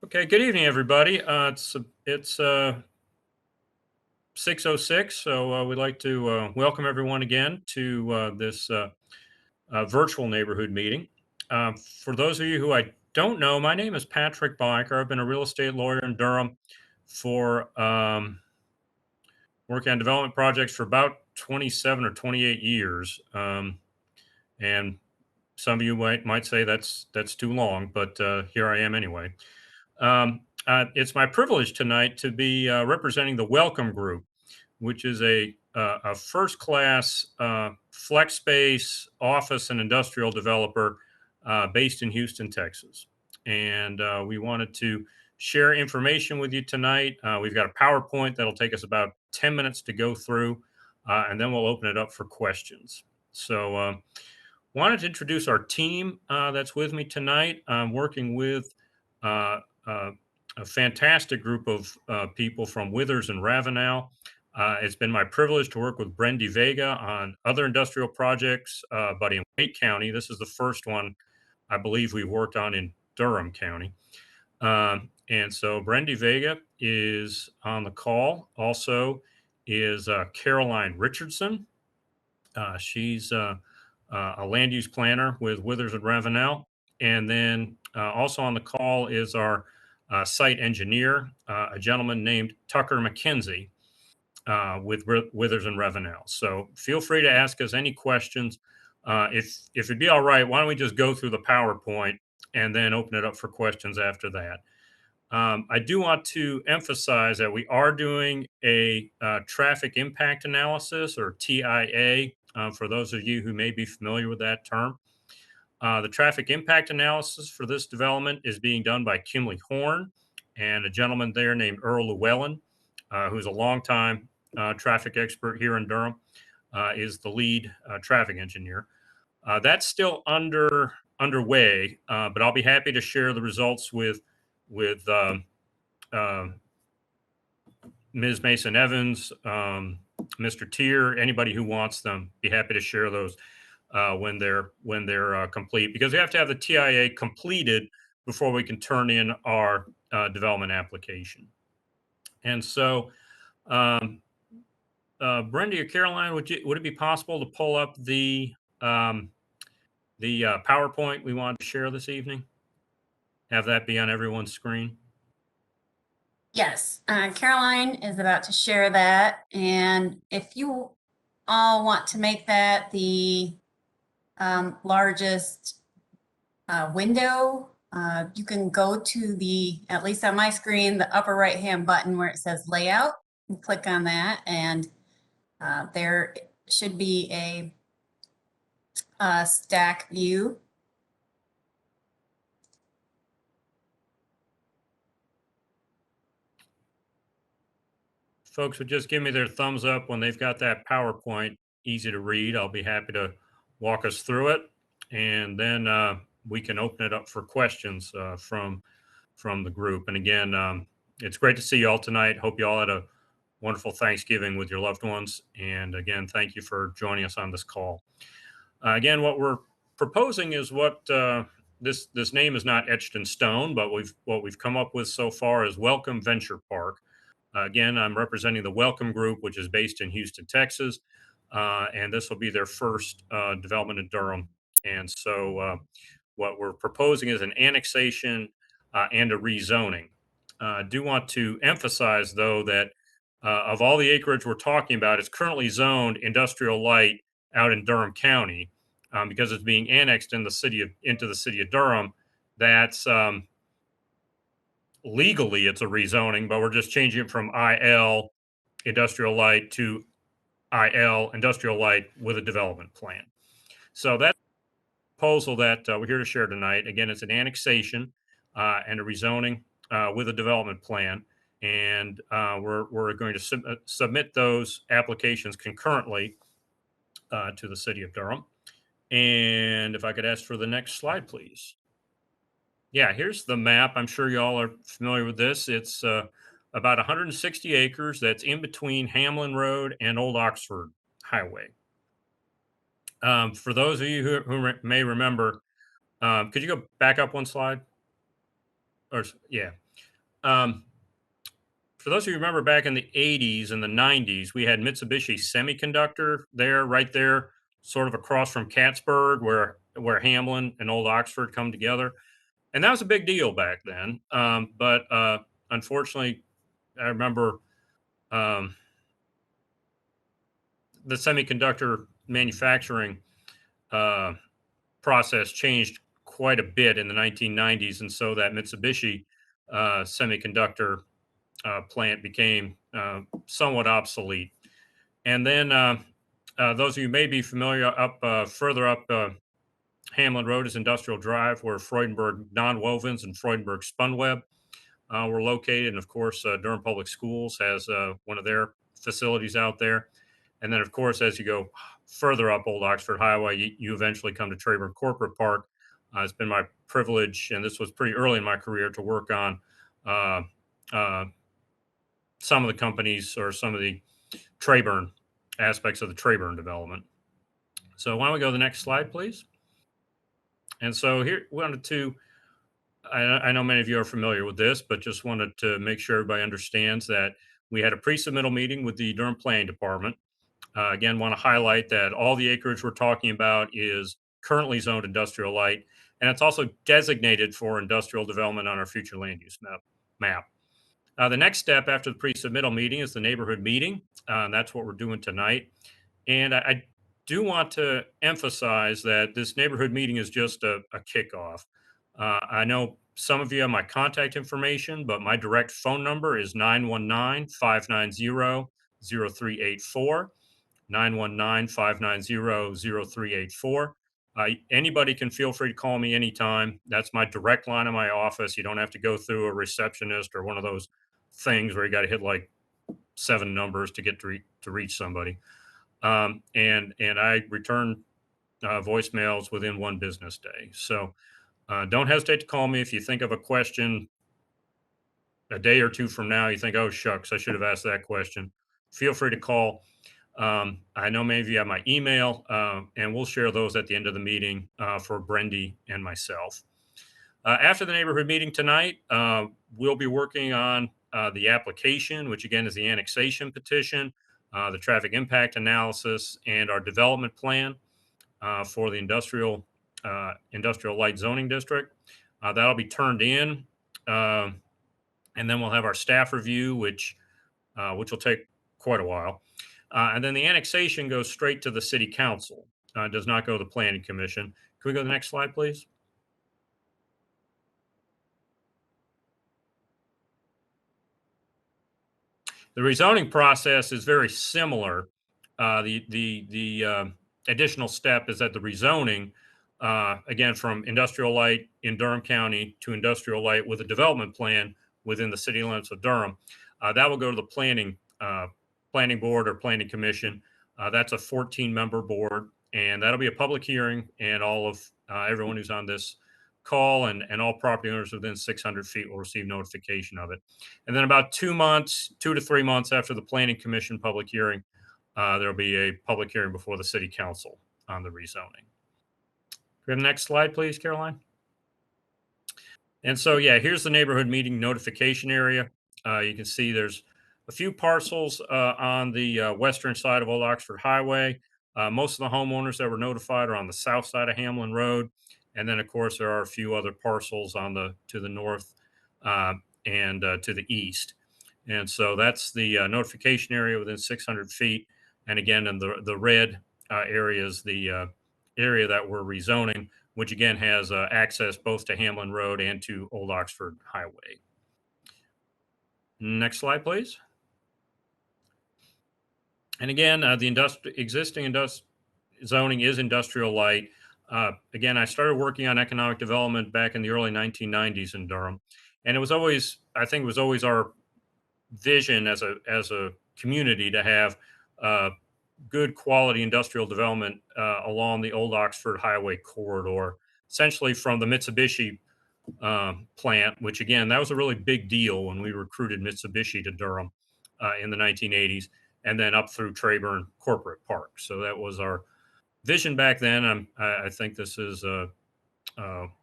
Okay, good evening, everybody. It's 6:06, so we'd like to welcome everyone again to this virtual neighborhood meeting. For those of you who I don't know, my name is Patrick Biker. I've been a real estate lawyer in Durham for working on development projects for about 27 or 28 years. And some of you might say that's too long, but here I am anyway. It's my privilege tonight to be representing the Welcome Group, which is a first class flex space office and industrial developer based in Houston, Texas. And we wanted to share information with you tonight. We've got a PowerPoint that'll take us about 10 minutes to go through, and then we'll open it up for questions. So, wanted to introduce our team that's with me tonight. I'm working with uh, uh, a fantastic group of people from Withers and Ravenel. It's been my privilege to work with Brendy Vega on other industrial projects, but in Wake County. This is the first one I believe we've worked on in Durham County. And so Brendy Vega is on the call. Also is Caroline Richardson. She's a land use planner with Withers and Ravenel. And then also on the call is our site engineer, a gentleman named Tucker McKenzie with Withers and Ravenel. So feel free to ask us any questions. If it'd be all right, why don't we just go through the PowerPoint and then open it up for questions after that? I do want to emphasize that we are doing a traffic impact analysis, or TIA, for those of you who may be familiar with that term. The traffic impact analysis for this development is being done by Kimley Horn and a gentleman there named Earl Llewellyn, who's a longtime traffic expert here in Durham, is the lead traffic engineer. That's still underway, but I'll be happy to share the results with uh, Ms. Mason Evans, Mr. Tier, anybody who wants them. Be happy to share those when they're complete, because we have to have the TIA completed before we can turn in our development application. And so, um, Brenda or Caroline, would it be possible to pull up um, the PowerPoint we wanted to share this evening? Have that be on everyone's screen. Yes, Caroline is about to share that. And if you all want to make that the largest window, you can go to the, at least on my screen, the upper right-hand button where it says layout, and click on that. And there should be a stack view. Folks would just give me their thumbs up when they've got that PowerPoint easy to read. I'll be happy to walk us through it, and then we can open it up for questions from the group. And again, it's great to see you all tonight. Hope you all had a wonderful Thanksgiving with your loved ones. And again, thank you for joining us on this call. Again, what we're proposing is what this name is not etched in stone, but what we've come up with so far is Welcome Venture Park. Again, I'm representing the Welcome Group, which is based in Houston, Texas, and this will be their first development in Durham. And so, what we're proposing is an annexation and a rezoning. I do want to emphasize, though, that of all the acreage we're talking about, it's currently zoned industrial light out in Durham County, because it's being annexed into the city of Durham. That's legally it's a rezoning, but we're just changing it from IL industrial light to IL industrial light with a development plan. So that's the proposal that we're here to share tonight. Again, it's an annexation and a rezoning with a development plan. And we're going to submit those applications concurrently to the city of Durham. And if I could ask for the next slide, please. Yeah, here's the map. I'm sure y'all are familiar with this. It's about 160 acres that's in between Hamlin Road and Old Oxford Highway. For those of you who may remember, could you go back up one slide? or yeah. Um, for those of you who remember back in the 80s and the 90s, we had Mitsubishi Semiconductor there, right there, sort of across from Cattsburg, where Hamlin and Old Oxford come together, and that was a big deal back then. But unfortunately, I remember um, the semiconductor manufacturing uh, process changed quite a bit in the 1990s, and so that Mitsubishi semiconductor plant became somewhat obsolete. And then those of you may be familiar up further up Hamlin Road is Industrial Drive, where Freudenberg Nonwovens and Freudenberg Spunweb were located. And of course, Durham Public Schools has one of their facilities out there. And then, of course, as you go further up Old Oxford Highway, you eventually come to Trayburn Corporate Park. It's been my privilege, and this was pretty early in my career, to work on uh, uh, some of the companies or some of the Trayburn aspects of the Trayburn development. So why don't we go to the next slide, please? And so here we wanted to, I know many of you are familiar with this, but just wanted to make sure everybody understands that we had a pre-submittal meeting with the Durham Planning Department. Again, want to highlight that all the acreage we're talking about is currently zoned industrial light, and it's also designated for industrial development on our future land use map. The next step after the pre-submittal meeting is the neighborhood meeting. And that's what we're doing tonight. And I do want to emphasize that this neighborhood meeting is just a kickoff. I know some of you have my contact information, but my direct phone number is 919-590-0384. 919-590-0384. Anybody can feel free to call me anytime. That's my direct line in my office. You don't have to go through a receptionist or one of those things where you got to hit like 7 numbers to get to reach somebody. And I return voicemails within 1 business day. So don't hesitate to call me if you think of a question a day or two from now. You think, oh shucks, I should have asked that question. Feel free to call. I know many of you have my email, and we'll share those at the end of the meeting for Brendy and myself. After the neighborhood meeting tonight, we'll be working on the application, which again is the annexation petition, the traffic impact analysis, and our development plan for the industrial light zoning district. That'll be turned in, uh, and then we'll have our staff review, which will take quite a while. And then the annexation goes straight to the city council, does not go to the planning commission. Can we go to the next slide, please? The rezoning process is very similar. The additional step is that the rezoning, again, from industrial light in Durham County to industrial light with a development plan within the city limits of Durham, that will go to the planning board or planning commission. That's a 14-member board, and that'll be a public hearing, and all of everyone who's on this call and all property owners within 600 feet will receive notification of it. And then about 2 months, 2 to 3 months after the planning commission public hearing, there'll be a public hearing before the city council on the rezoning. Go to the next slide, please, Caroline. And so, yeah, here's the neighborhood meeting notification area. You can see there's a few parcels on the western side of Old Oxford Highway. Most of the homeowners that were notified are on the south side of Hamlin Road. And then, of course, there are a few other parcels to the north and to the east. And so that's the notification area within 600 feet. And again, in the red area is the area that we're rezoning, which again has access both to Hamlin Road and to Old Oxford Highway. Next slide, please. And again, the existing zoning is industrial light. Again, I started working on economic development back in the early 1990s in Durham, and I think it was always our vision as a community to have good quality industrial development along the Old Oxford Highway corridor, essentially from the Mitsubishi plant, which again, that was a really big deal when we recruited Mitsubishi to Durham in the 1980s, and then up through Trayburn Corporate Park. So that was our vision back then. I think this is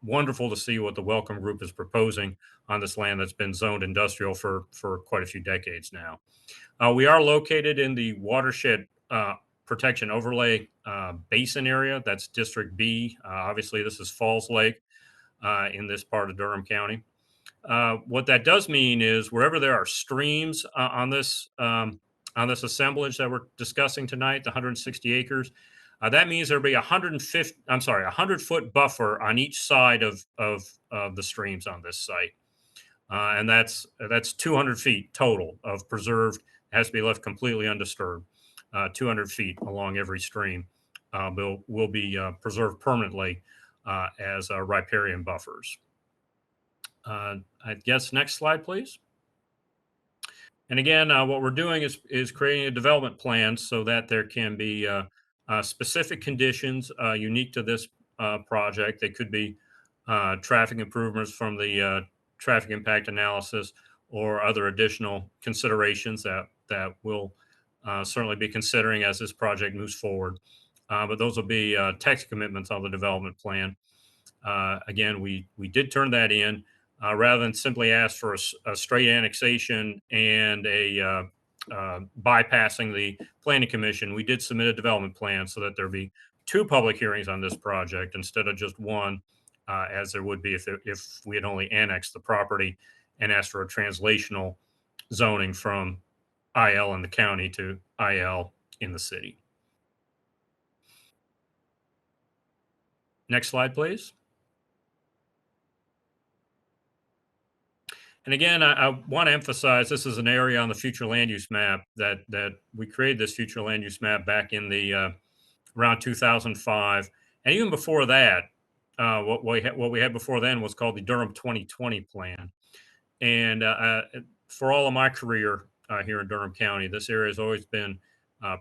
wonderful to see what the Welcome Group is proposing on this land that's been zoned industrial for quite a few decades now. We are located in the watershed protection overlay basin area. That's District B. Obviously, this is Falls Lake in this part of Durham County. What that does mean is wherever there are streams on this assemblage that we're discussing tonight, the 160 acres, that means there'll be 150. I'm sorry, 100-foot buffer on each side of the streams on this site, and that's 200 feet total of preserved. It has to be left completely undisturbed. 200 feet along every stream will be preserved permanently as riparian buffers. I guess next slide, please. And again, what we're doing is creating a development plan so that there can be specific conditions unique to this project. They could be traffic improvements from the traffic impact analysis or other additional considerations that we'll certainly be considering as this project moves forward. But those will be text commitments on the development plan. Again, we did turn that in rather than simply ask for a straight annexation and a bypassing the planning commission. We did submit a development plan so that there be two public hearings on this project instead of just one, as there would be if we had only annexed the property and asked for a translational zoning from IL in the county to IL in the city. Next slide, please. And again, I want to emphasize this is an area on the future land use map that we created this future land use map back in the around 2005, and even before that, what we had before then was called the Durham 2020 plan. And for all of my career here in Durham County, this area has always been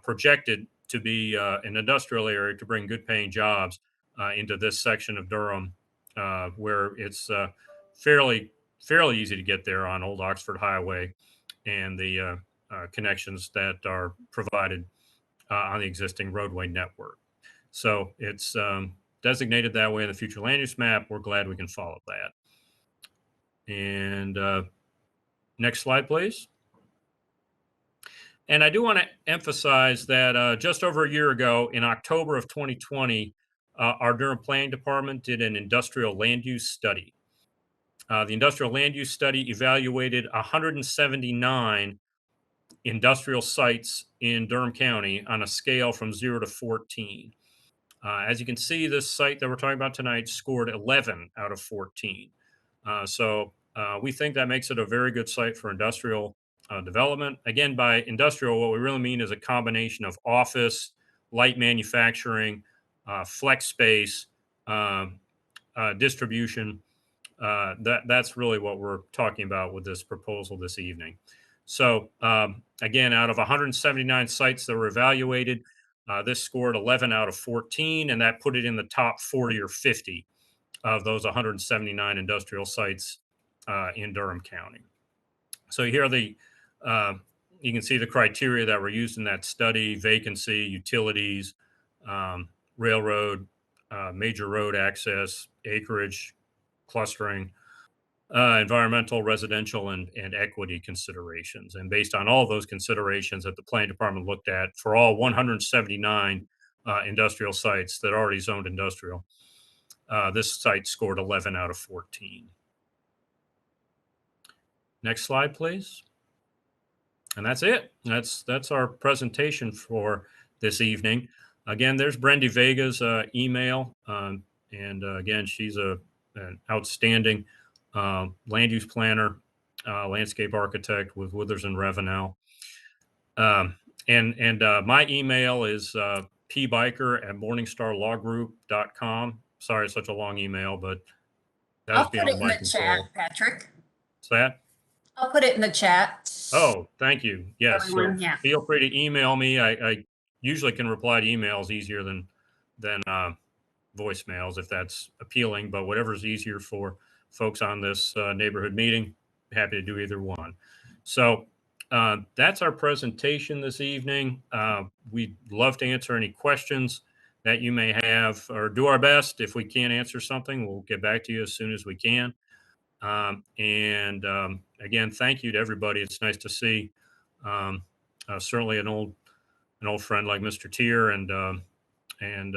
projected to be an industrial area to bring good paying jobs into this section of Durham, where it's fairly easy to get there on Old Oxford Highway and the connections that are provided on the existing roadway network. So it's designated that way in the future land use map. We're glad we can follow that. And next slide, please. And I do want to emphasize that just over a year ago, in October of 2020, our Durham Planning Department did an industrial land use study. The industrial land use study evaluated 179 industrial sites in Durham County on a scale from 0 to 14. As you can see, this site that we're talking about tonight scored 11 out of 14. So we think that makes it a very good site for industrial development. Again, by industrial, what we really mean is a combination of office, light manufacturing, flex space, distribution. That's really what we're talking about with this proposal this evening. So again, out of 179 sites that were evaluated, this scored 11 out of 14, and that put it in the top 40 or 50 of those 179 industrial sites in Durham County. So here are the, you can see the criteria that were used in that study: vacancy, utilities, railroad, major road access, acreage, clustering, environmental, residential, and equity considerations. And based on all those considerations that the planning department looked at for all 179 industrial sites that are already zoned industrial, this site scored 11 out of 14. Next slide, please. And that's it. That's our presentation for this evening. Again, there's Brendy Vega's email. And again, she's an outstanding land use planner, landscape architect with Withers and Ravenel. And my email is pbiker@morningstarlawgroup.com. Sorry, it's such a long email, but that was I'll put beyond it in my the control. chat, Patrick. What's that? I'll put it in the chat. Oh, thank you. Yes. Everyone, So yeah. feel free to email me. I usually can reply to emails easier than voicemails if that's appealing, but whatever's easier for folks on this neighborhood meeting, happy to do either one. So that's our presentation this evening. We'd love to answer any questions that you may have, or do our best. If we can't answer something, we'll get back to you as soon as we can. Again, thank you to everybody. It's nice to see um, certainly an old friend like Mr. Tier and uh, and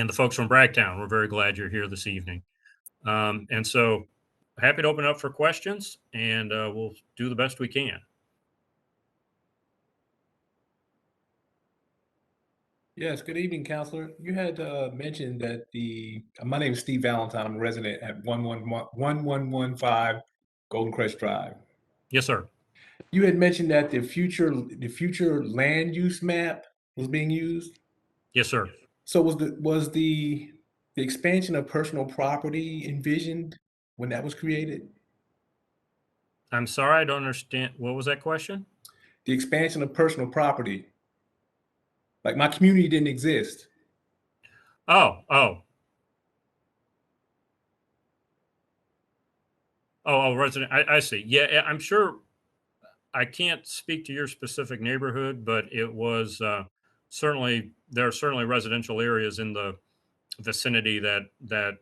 the folks from Bragtown. We're very glad you're here this evening. And so happy to open up for questions, and we'll do the best we can. Yes, good evening, Counselor. You had mentioned that my name is Steve Valentine. I'm a resident at 1115 Golden Crest Drive. Yes, sir. You had mentioned that the future land use map was being used. Yes, sir. So was the expansion of personal property envisioned when that was created? I'm sorry, I don't understand. What was that question? The expansion of personal property, like my community didn't exist. Oh, oh, resident. I see. Yeah, I'm sure. I can't speak to your specific neighborhood, but it was certainly there are certainly residential areas in the vicinity that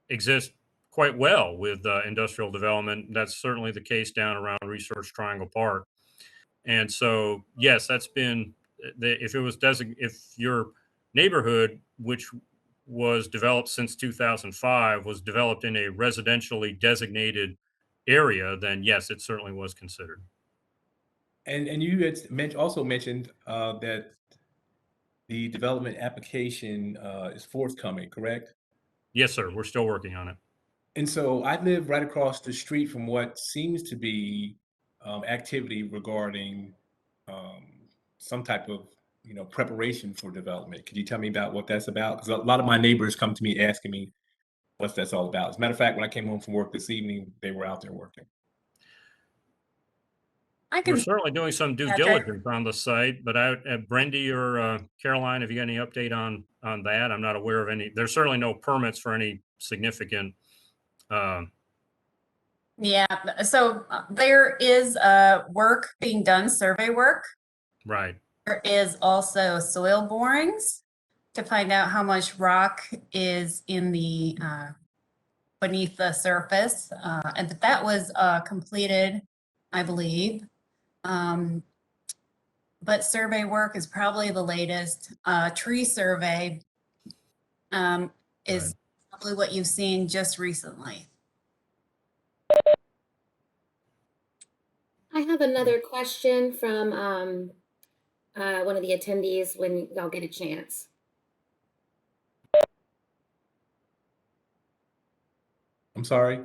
exist quite well with industrial development. That's certainly the case down around Research Triangle Park. And so, yes, that's been if it was if your neighborhood, which was developed since 2005, was developed in a residentially designated area, then yes, it certainly was considered. And you had also mentioned that the development application is forthcoming, correct? Yes, sir. We're still working on it. And so I live right across the street from what seems to be activity regarding um, some type of preparation for development. Could you tell me about what that's about? Because a lot of my neighbors come to me asking me what that's all about. As a matter of fact, when I came home from work this evening, they were out there working. I We're can, certainly doing some due Patrick. diligence on the site, but Brendy or Caroline, have you got any update on that? I'm not aware of any. There's certainly no permits for any significant. Uh, Yeah, so there is work being done, survey work. right. There is also soil borings to find out how much rock is in the beneath the surface. And that was completed, I believe. Um, but survey work is probably the latest. Tree survey Right. is probably what you've seen just recently. I have another question from one of the attendees when y'all get a chance. I'm sorry.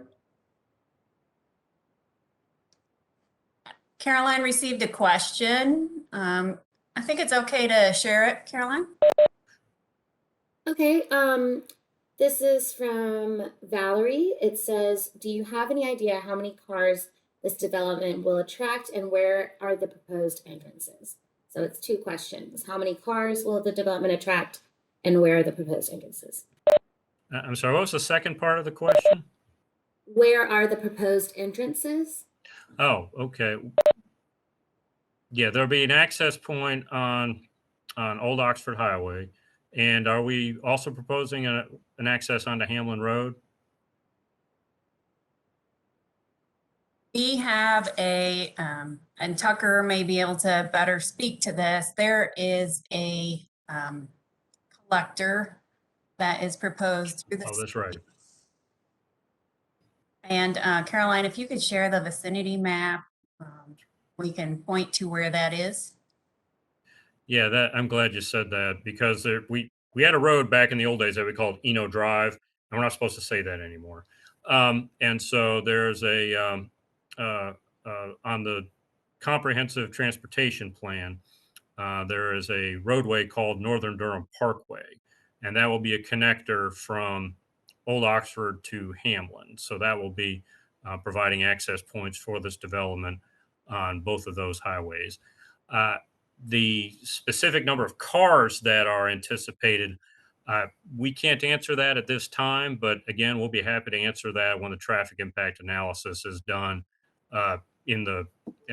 Caroline received a question. I think it's okay to share it, Caroline. Okay, this is from Valerie. It says, do you have any idea how many cars this development will attract and where are the proposed entrances? So it's two questions. How many cars will the development attract and where are the proposed entrances? I'm sorry. What was the second part of the question? Where are the proposed entrances? Oh, okay. Yeah, there'll be an access point on Old Oxford Highway, and are we also proposing an access onto Hamlin Road? We have and Tucker may be able to better speak to this. There is a collector that is proposed through Oh, this. that's right. And Caroline, if you could share the vicinity map, we can point to where that is. Yeah, that I'm glad you said that because we had a road back in the old days that we called Eno Drive, and we're not supposed to say that anymore. And so there's a on the comprehensive transportation plan. There is a roadway called Northern Durham Parkway, and that will be a connector from Old Oxford to Hamlin. So that will be providing access points for this development on both of those highways. Uh, the specific number of cars that are anticipated, we can't answer that at this time, but again, we'll be happy to answer that when the traffic impact analysis is done. In the,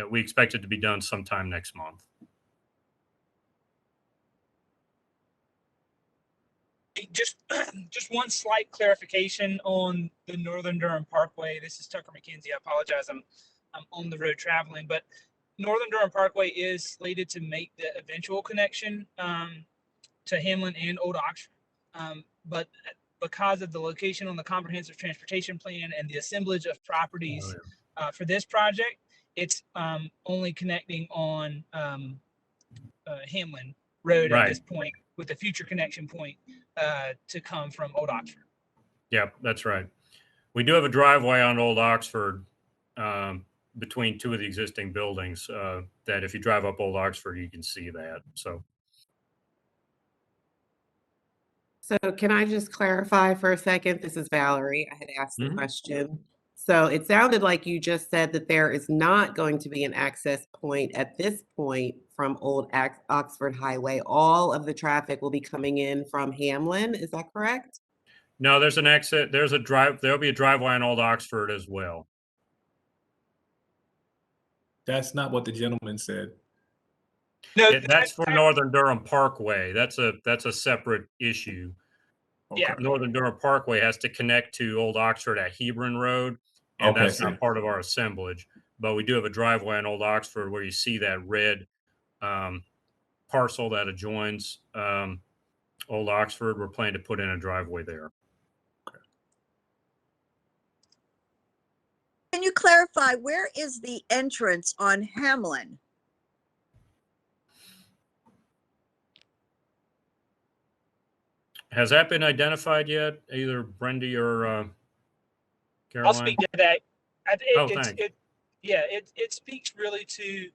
we expect it to be done sometime next month. Just just one slight clarification on the Northern Durham Parkway. This is Tucker McKenzie. I apologize. I'm on the road traveling, but Northern Durham Parkway is slated to make the eventual connection to Hamlin and Old Oxford. But because of the location on the comprehensive transportation plan and the assemblage of properties for this project, it's only connecting on Hamlin Road at this point, with a future connection point to come from Old Oxford. Yeah, that's right. We do have a driveway on Old Oxford between two of the existing buildings that if you drive up Old Oxford, you can see that. So can I just clarify for a second? This is Valerie. I had asked the Mhm. question. So it sounded like you just said that there is not going to be an access point at this point from Old Oxford Highway. All of the traffic will be coming in from Hamlin. Is that correct? no, there's an exit. There'll be a driveway on Old Oxford as well. That's not what the gentleman said. No, That's for Northern Durham Parkway. That's a separate issue. Yeah. Northern Durham Parkway has to connect to Old Oxford at Hebron Road, and Okay, that's not part of our assemblage. But we do have a driveway on Old Oxford where you see that red parcel that adjoins Old Oxford. We're planning to put in a driveway there. Can you clarify, where is the entrance on Hamlin? Has that been identified yet, either Brendy or Caroline? I'll speak to that. Thanks. It speaks really to,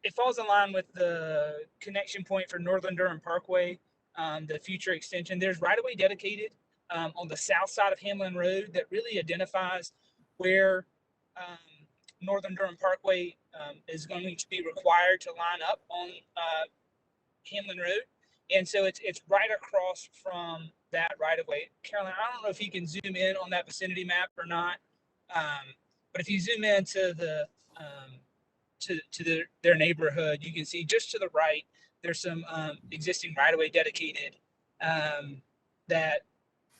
it falls in line with the connection point for Northern Durham Parkway, the future extension. There's right-of-way dedicated on the south side of Hamlin Road that really identifies where Northern Durham Parkway is going to be required to line up on Hamlin Road. And so it's right across from that right of way. Caroline, I don't know if you can zoom in on that vicinity map or not, but if you zoom in to their neighborhood, you can see just to the right there's some existing right of way dedicated that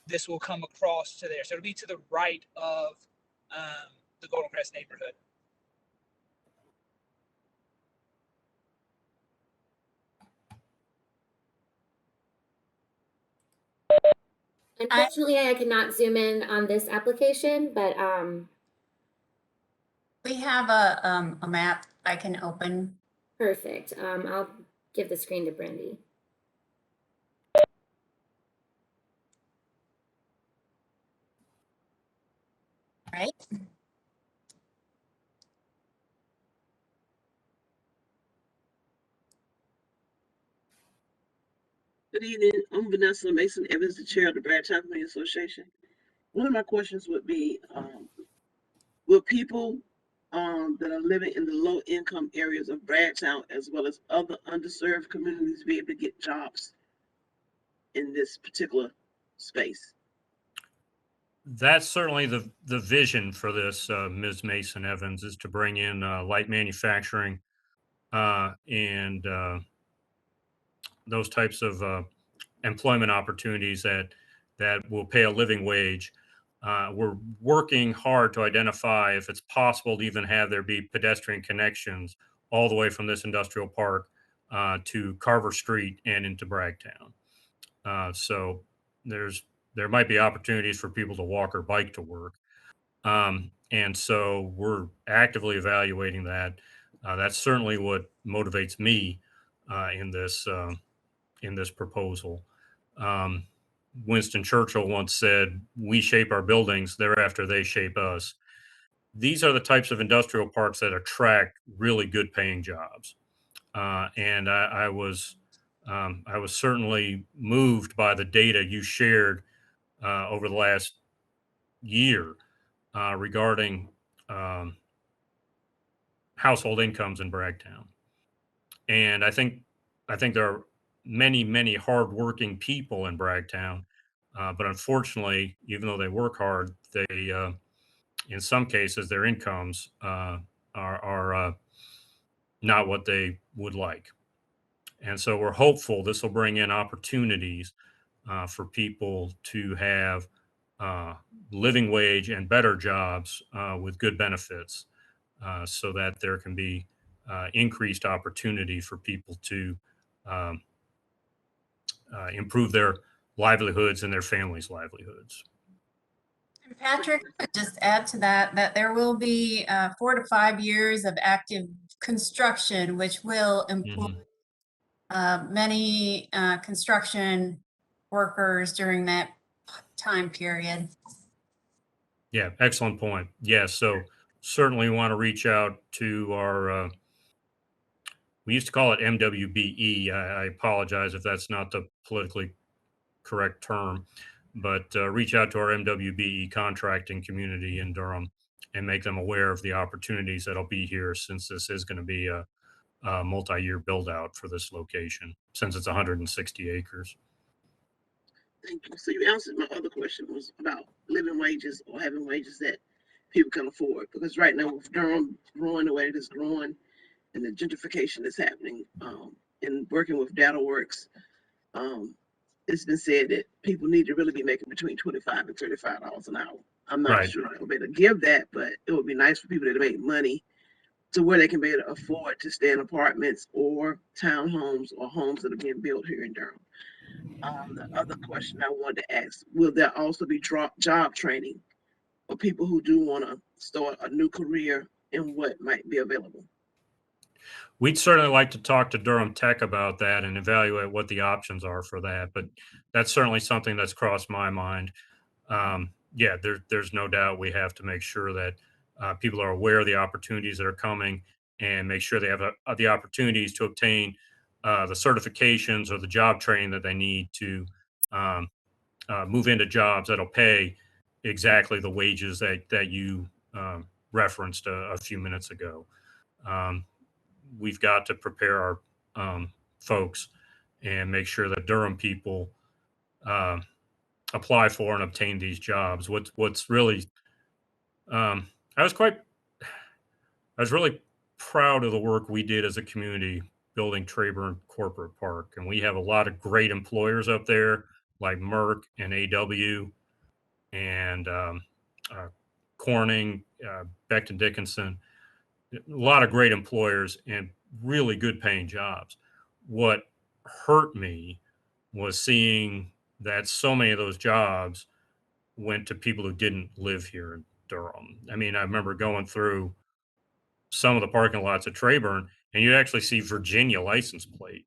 this will come across to there. So it'll be to the right of the Golden Crest neighborhood. Unfortunately, I cannot zoom in on this application, but We have a map I can open. perfect. I'll give the screen to Brendy. Right? Good evening. I'm Vanessa Mason Evans, the chair of the Brad Chocolate Association. One of my questions would be, will people that are living in the low income areas of Bradtown as well as other underserved communities be able to get jobs in this particular space? That's certainly the vision for this, Ms. Mason Evans, is to bring in light manufacturing and those types of employment opportunities that will pay a living wage. We're working hard to identify if it's possible to even have there be pedestrian connections all the way from this industrial park to Carver Street and into Bragtown. So there might be opportunities for people to walk or bike to work. And so we're actively evaluating that. That's certainly what motivates me in this proposal. Winston Churchill once said, "We shape our buildings, thereafter they shape us." These are the types of industrial parks that attract really good paying jobs. And I was certainly moved by the data you shared over the last year regarding household incomes in Bragtown. And I think there are many hardworking people in Bragtown, but unfortunately, even though they work hard, they in some cases their incomes are not what they would like. And so we're hopeful this will bring in opportunities for people to have living wage and better jobs with good benefits, so that there can be increased opportunity for people to um, improve their livelihoods and their families' livelihoods. And Patrick, I would just add to that, that there will be 4 to 5 years of active construction, which will employ many construction workers during that time period. Yeah, excellent point. Yes, so certainly want to reach out to our, we used to call it MWBE. I apologize if that's not the politically correct term, but reach out to our MWBE contracting community in Durham and make them aware of the opportunities that'll be here, since this is going to be a multi-year build out for this location, since it's 160 acres. Thank you. So you answered my other question, was about living wages or having wages that people can afford. Because right now with Durham growing the way it is growing and the gentrification is happening, and working with DataWorks, it's been said that people need to really be making between $25 and $35 an hour. I'm not Right. sure I'll be able to give that, but it would be nice for people to make money to where they can be able to afford to stay in apartments or townhomes or homes that are being built here in Durham. The other question I wanted to ask, will there also be job training for people who do want to start a new career and what might be available? We'd certainly like to talk to Durham Tech about that and evaluate what the options are for that. But that's certainly something that's crossed my mind. Yeah, there's no doubt we have to make sure that people are aware of the opportunities that are coming, and make sure they have the opportunities to obtain the certifications or the job training that they need to um, move into jobs that'll pay exactly the wages that you referenced a few minutes ago. Um, we've got to prepare our folks and make sure that Durham people uh, apply for and obtain these jobs. What's really um, I was quite I was really proud of the work we did as a community building Trayburn Corporate Park, and we have a lot of great employers up there like Merck and AW and uh, Corning, Becton Dickinson. A lot of great employers and really good paying jobs. What hurt me was seeing that so many of those jobs went to people who didn't live here in Durham. I mean, I remember going through some of the parking lots at Trayburn, and you actually see Virginia license plate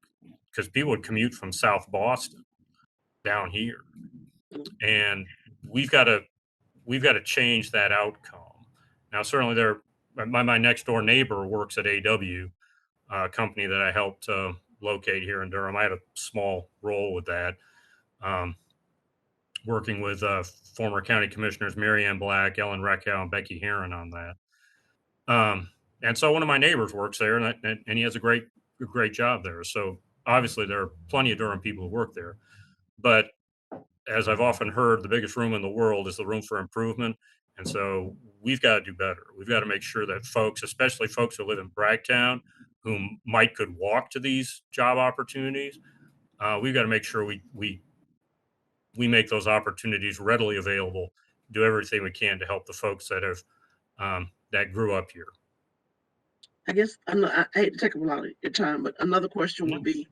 because people would commute from South Boston down here, and we've got to we've got to change that outcome. Now, certainly, my next door neighbor works at AW, company that I helped locate here in Durham. I had a small role with that, um, working with former county commissioners Mary Ann Black, Ellen Reckow, and Becky Heron on that. And so one of my neighbors works there, and he has a great job there. So obviously there are plenty of Durham people who work there. But as I've often heard, the biggest room in the world is the room for improvement. And so we've got to do better. We've got to make sure that folks, especially folks who live in Bragtown, who could walk to these job opportunities, we've got to make sure we make those opportunities readily available. Do everything we can to help the folks that grew up here. I guess I hate to take up a lot of your time, but another question No. would be,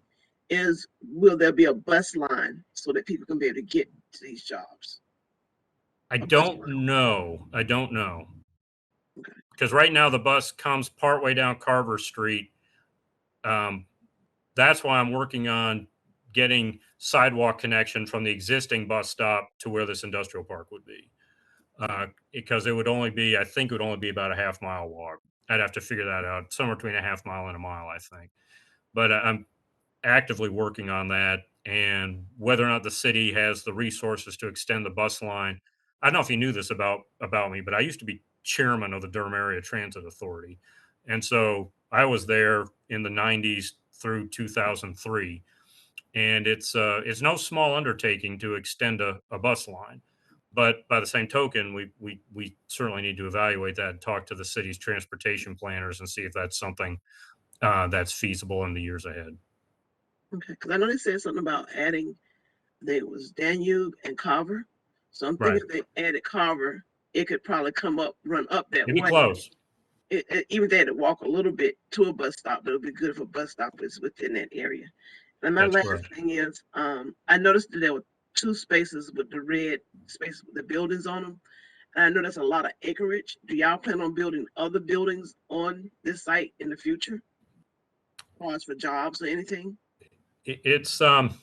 will there be a bus line so that people can be able to get to these jobs? I don't know. Okay. Because right now the bus comes partway down Carver Street. Um, that's why I'm working on getting sidewalk connection from the existing bus stop to where this industrial park would be. Because I think it would only be about a half-mile walk. I'd have to figure that out, somewhere between a half mile and a mile, I think. But I'm actively working on that, and whether or not the city has the resources to extend the bus line. I don't know if you knew this about me, but I used to be chairman of the Durham Area Transit Authority, and so I was there in the 90s through 2003, and it's no small undertaking to extend a bus line. But by the same token, we certainly need to evaluate that and talk to the city's transportation planners and see if that's something that's feasible in the years ahead. Okay, because I know they said something about adding There was Danube and Carver. So I'm thinking Right. if they added Carver, it could probably run up that It'd be way. close. Even if they had to walk a little bit to a bus stop, but it would be good if a bus stop is within that area. And my That's last correct. thing is, I noticed that there were 2 spaces with the red space with the buildings on them. And I know that's a lot of acreage. Do y'all plan on building other buildings on this site in the future? As far as for jobs or anything? It's I'm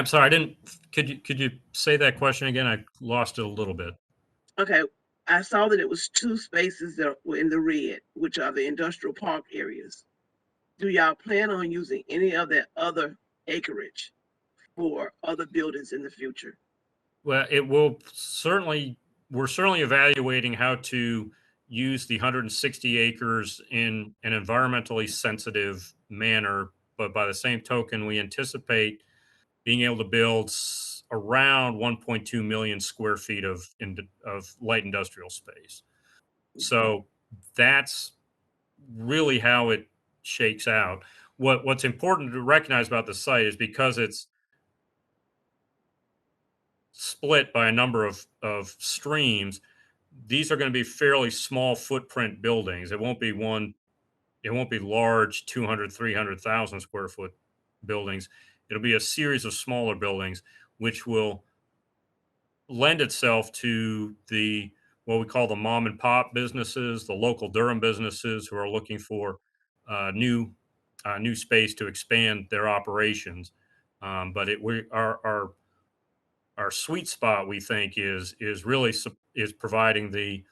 sorry, I didn't. Could you say that question again? I lost it a little bit. Okay, I saw that it was 2 spaces that were in the red, which are the industrial park areas. Do y'all plan on using any of that other acreage for other buildings in the future? Well, it will certainly. We're certainly evaluating how to use the 160 acres in an environmentally sensitive manner. But by the same token, we anticipate being able to build around 1.2 million square feet of light industrial space. So that's really how it shakes out. What's important to recognize about the site is because it's split by a number of streams, these are going to be fairly small footprint buildings. It won't be large 200, 300,000 square foot buildings. It'll be a series of smaller buildings, which will lend itself to the what we call the mom and pop businesses, the local Durham businesses who are looking for new space to expand their operations. But our sweet spot, we think, is really is providing the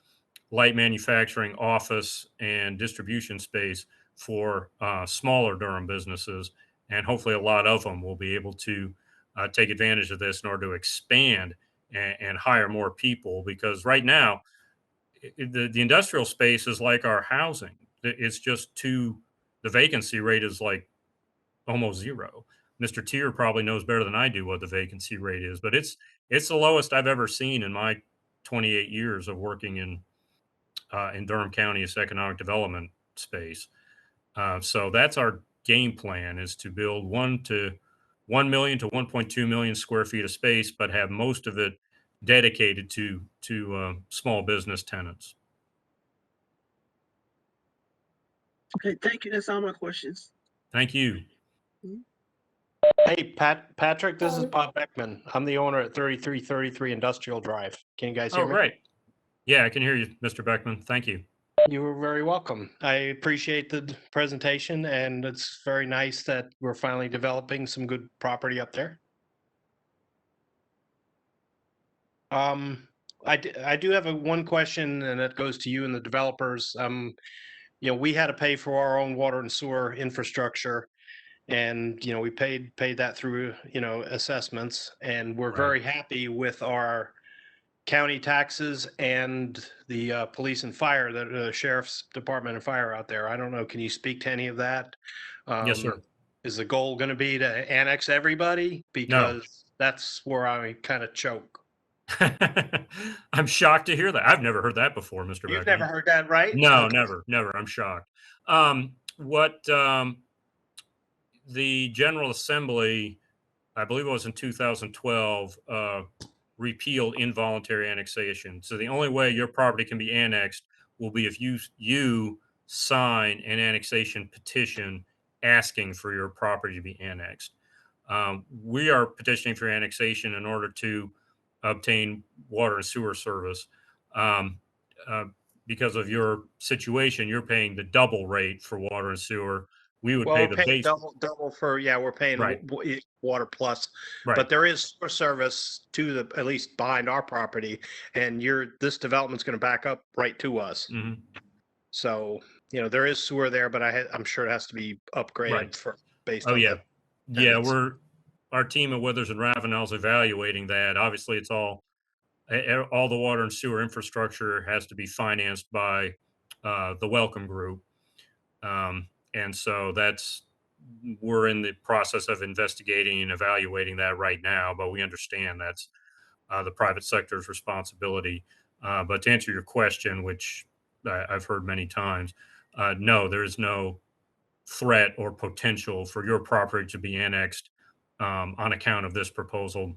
light manufacturing office and distribution space for smaller Durham businesses, and hopefully a lot of them will be able to take advantage of this in order to expand and hire more people. Because right now, the industrial space is like our housing; it's just too. The vacancy rate is like almost zero. Mr. Tier probably knows better than I do what the vacancy rate is, but it's the lowest I've ever seen in my 28 years of working in Durham County as economic development space. So that's our game plan: is to build 1 million to 1.2 million square feet of space, but have most of it dedicated to small business tenants. Okay, thank you. That's all my questions. Thank you. Hey, Patrick, this is Um, Bob Beckman. I'm the owner at 3333 Industrial Drive. Can you guys hear Oh, me? great. Yeah, I can hear you, Mr. Beckman. Thank you. You were very welcome. I appreciate the presentation, and it's very nice that we're finally developing some good property up there. I do have one question, and that goes to you and the developers. We had to pay for our own water and sewer infrastructure, and we paid that through assessments, and we're Right. very happy with our county taxes and the police and fire, the sheriff's department and fire out there. I don't know. Can you speak to any of that? Yes, sir. Is the goal going to be to annex everybody? Because that's where I kind of choke. I'm shocked to hear that. I've never heard that before, Mr. You've Beckman. never heard that, right? No, Okay. never. I'm shocked. What the General Assembly, I believe it was in 2012, repealed involuntary annexation. So the only way your property can be annexed will be if you sign an annexation petition asking for your property to be annexed. We are petitioning for annexation in order to obtain water and sewer service. Um, uh, because of your situation, you're paying the double rate for water and sewer. We would Well, pay we're the paying base. double for, we're paying Right. Water Plus, Right. but there is sewer service to at least behind our property, and this development's going to back up right to us. Mhm. So, there is sewer there, but I'm sure it has to be upgraded Right. based Oh, on yeah. the Yeah, tenants. our team of Withers and Ravenel is evaluating that. Obviously, it's all the water and sewer infrastructure has to be financed by the Welcome Group, and so we're in the process of investigating and evaluating that right now. But we understand that's the private sector's responsibility. But to answer your question, which I've heard many times, no, there is no threat or potential for your property to be annexed on account of this proposal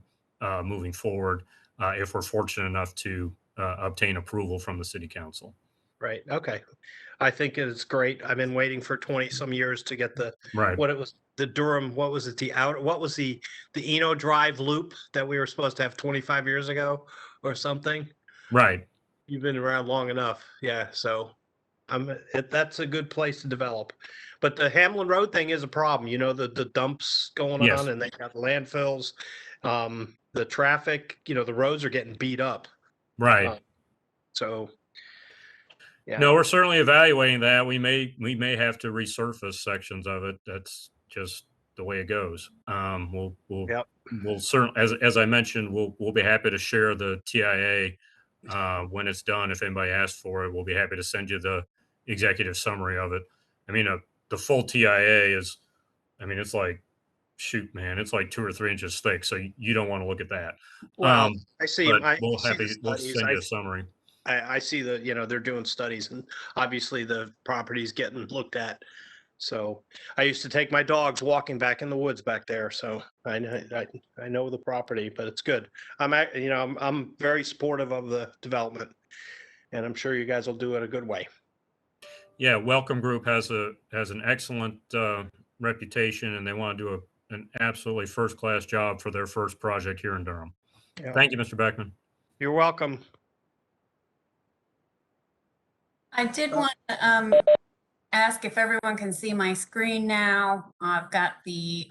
moving forward, if we're fortunate enough to obtain approval from the city council. Right. Okay. I think it's great. I've been waiting for 20 some years to get Right. what it was, the Durham, what was it? What was the Eno Drive loop that we were supposed to have 25 years ago or something? Right. You've been around long enough. Yeah. So that's a good place to develop. But the Hamlin Road thing is a problem. You know, the dumps going Yes. on, and they got landfills. The traffic, the roads are getting beat up. Right. So yeah. No, we're certainly evaluating that. We may have to resurface sections of it. That's just the way it goes. Yep. We'll certainly, as I mentioned, we'll be happy to share the TIA when it's done. If anybody asks for it, we'll be happy to send you the executive summary of it. I mean, the full TIA is, I mean, it's like, shoot, man, it's like 2 or 3 inches thick. So you don't want to look at that. Well, I see. But We'll we'll send you a summary. I see they're doing studies, and obviously the property's getting looked at. So I used to take my dogs walking back in the woods back there. So I know the property, but it's good. I'm very supportive of the development, and I'm sure you guys will do it a good way. Yeah, Welcome Group has an excellent reputation, and they want to do an absolutely first-class job for their first project here in Durham. Yeah. Thank you, Mr. Beckman. You're welcome. I did want to ask if everyone can see my screen now. I've got the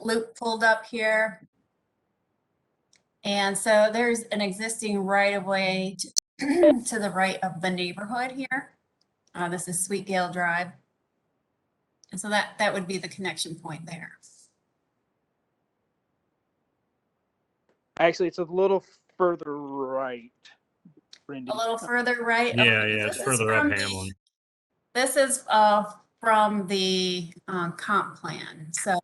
loop pulled up here. And so there's an existing right-of-way to the right of the neighborhood here. This is Sweetgale Drive. And so that would be the connection point there. Actually, it's a little further right, Brendan. A little further right. Yeah, Okay, yeah, it's this is further up from Hamlin. This is from the comp plan. So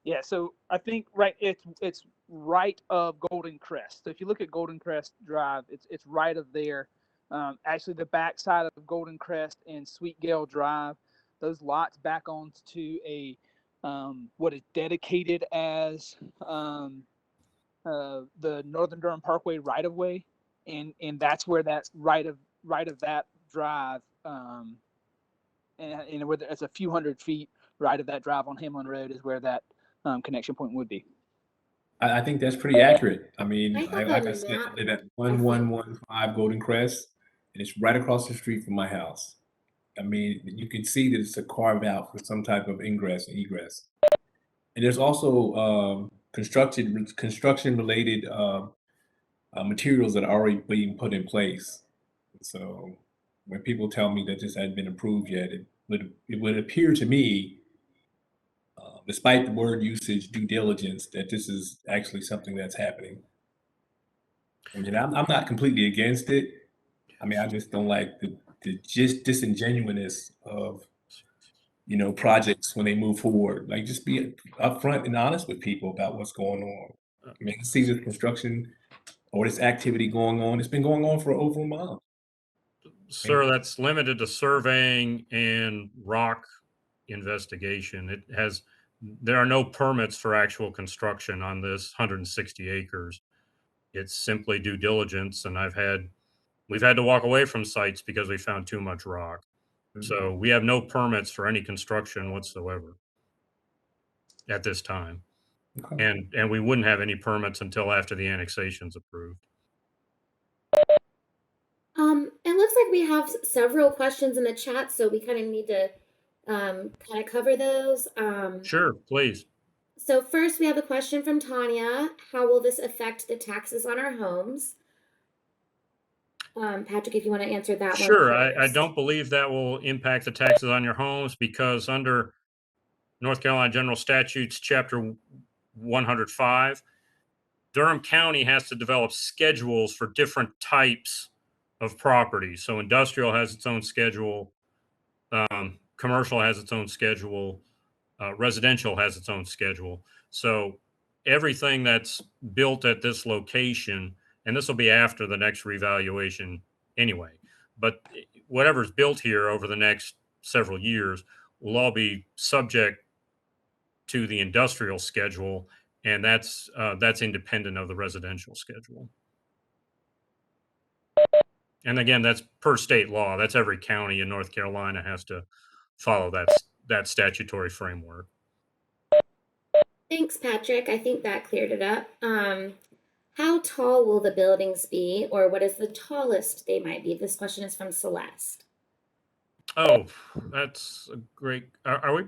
Yeah, so I think it's right of Golden Crest. So if you look at Golden Crest Drive, it's right of there. Actually, the backside of Golden Crest and Sweetgale Drive, those lots back onto a what is dedicated as the Northern Durham Parkway right of way, and that's where that right of that drive, and where it's a few hundred feet right of that drive on Hamlin Road is where that connection point would be. I think that's pretty accurate. I mean, I have like a I said, map. I live at 1115 Golden Crest, and it's right across the street from my house. I mean, you can see that it's a carve out for some type of ingress and egress. And there's also construction related materials that are already being put in place. So when people tell me that this hadn't been approved yet, it would appear to me, despite the word usage, due diligence, that this is actually something that's happening. I mean, I'm not completely against it. I mean, I just don't like the just disingenuousness of, projects when they move forward. Like, just be upfront and honest with people about what's going on. I mean, I see this construction or this activity going on. It's been going on for over a month. Sir, that's limited to surveying and rock investigation. There are no permits for actual construction on this 160 acres. It's simply due diligence, and we've had to walk away from sites because we found too much rock. So we have no permits for any construction whatsoever at this time. Okay. And we wouldn't have any permits until after the annexation's approved. It looks like we have several questions in the chat, so we kind of need to kind of cover those. Sure, please. So first we have a question from Tanya. How will this affect the taxes on our homes? Patrick, if you want to answer that one. Sure, I don't believe that will impact the taxes on your homes because under North Carolina General Statutes, Chapter 105, Durham County has to develop schedules for different types of property. So industrial has its own schedule, commercial has its own schedule, residential has its own schedule. So everything that's built at this location, and this will be after the next revaluation anyway, but whatever's built here over the next several years will all be subject to the industrial schedule, and that's independent of the residential schedule. And again, that's per state law. That's every county in North Carolina has to follow that statutory framework. Thanks, Patrick. I think that cleared it up. How tall will the buildings be, or what is the tallest they might be? This question is from Celeste. Oh, that's a great. Are we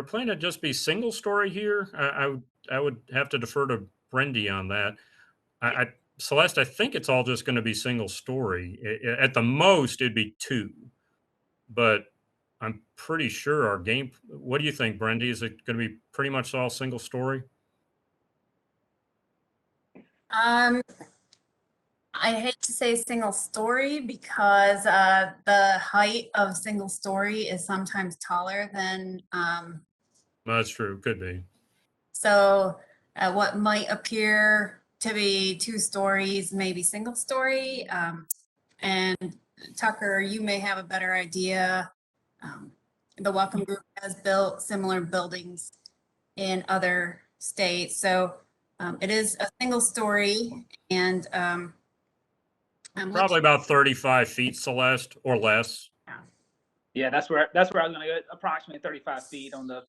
planning to just be single story here? I would have to defer to Brendy on that. Celeste, I think it's all just going to be single story. At the most, it'd be two, but I'm pretty sure our game. What do you think, Brendy? Is it going to be pretty much all single story? I hate to say single story because the height of single story is sometimes taller than That's true. Could be. so what might appear to be 2 stories, maybe single story. And Tucker, you may have a better idea. The Welcome Group has built similar buildings in other states. So it is a single story, and I'm Probably about 35 feet, Celeste, or less. Yeah, that's where I was going to go. Approximately 35 feet on the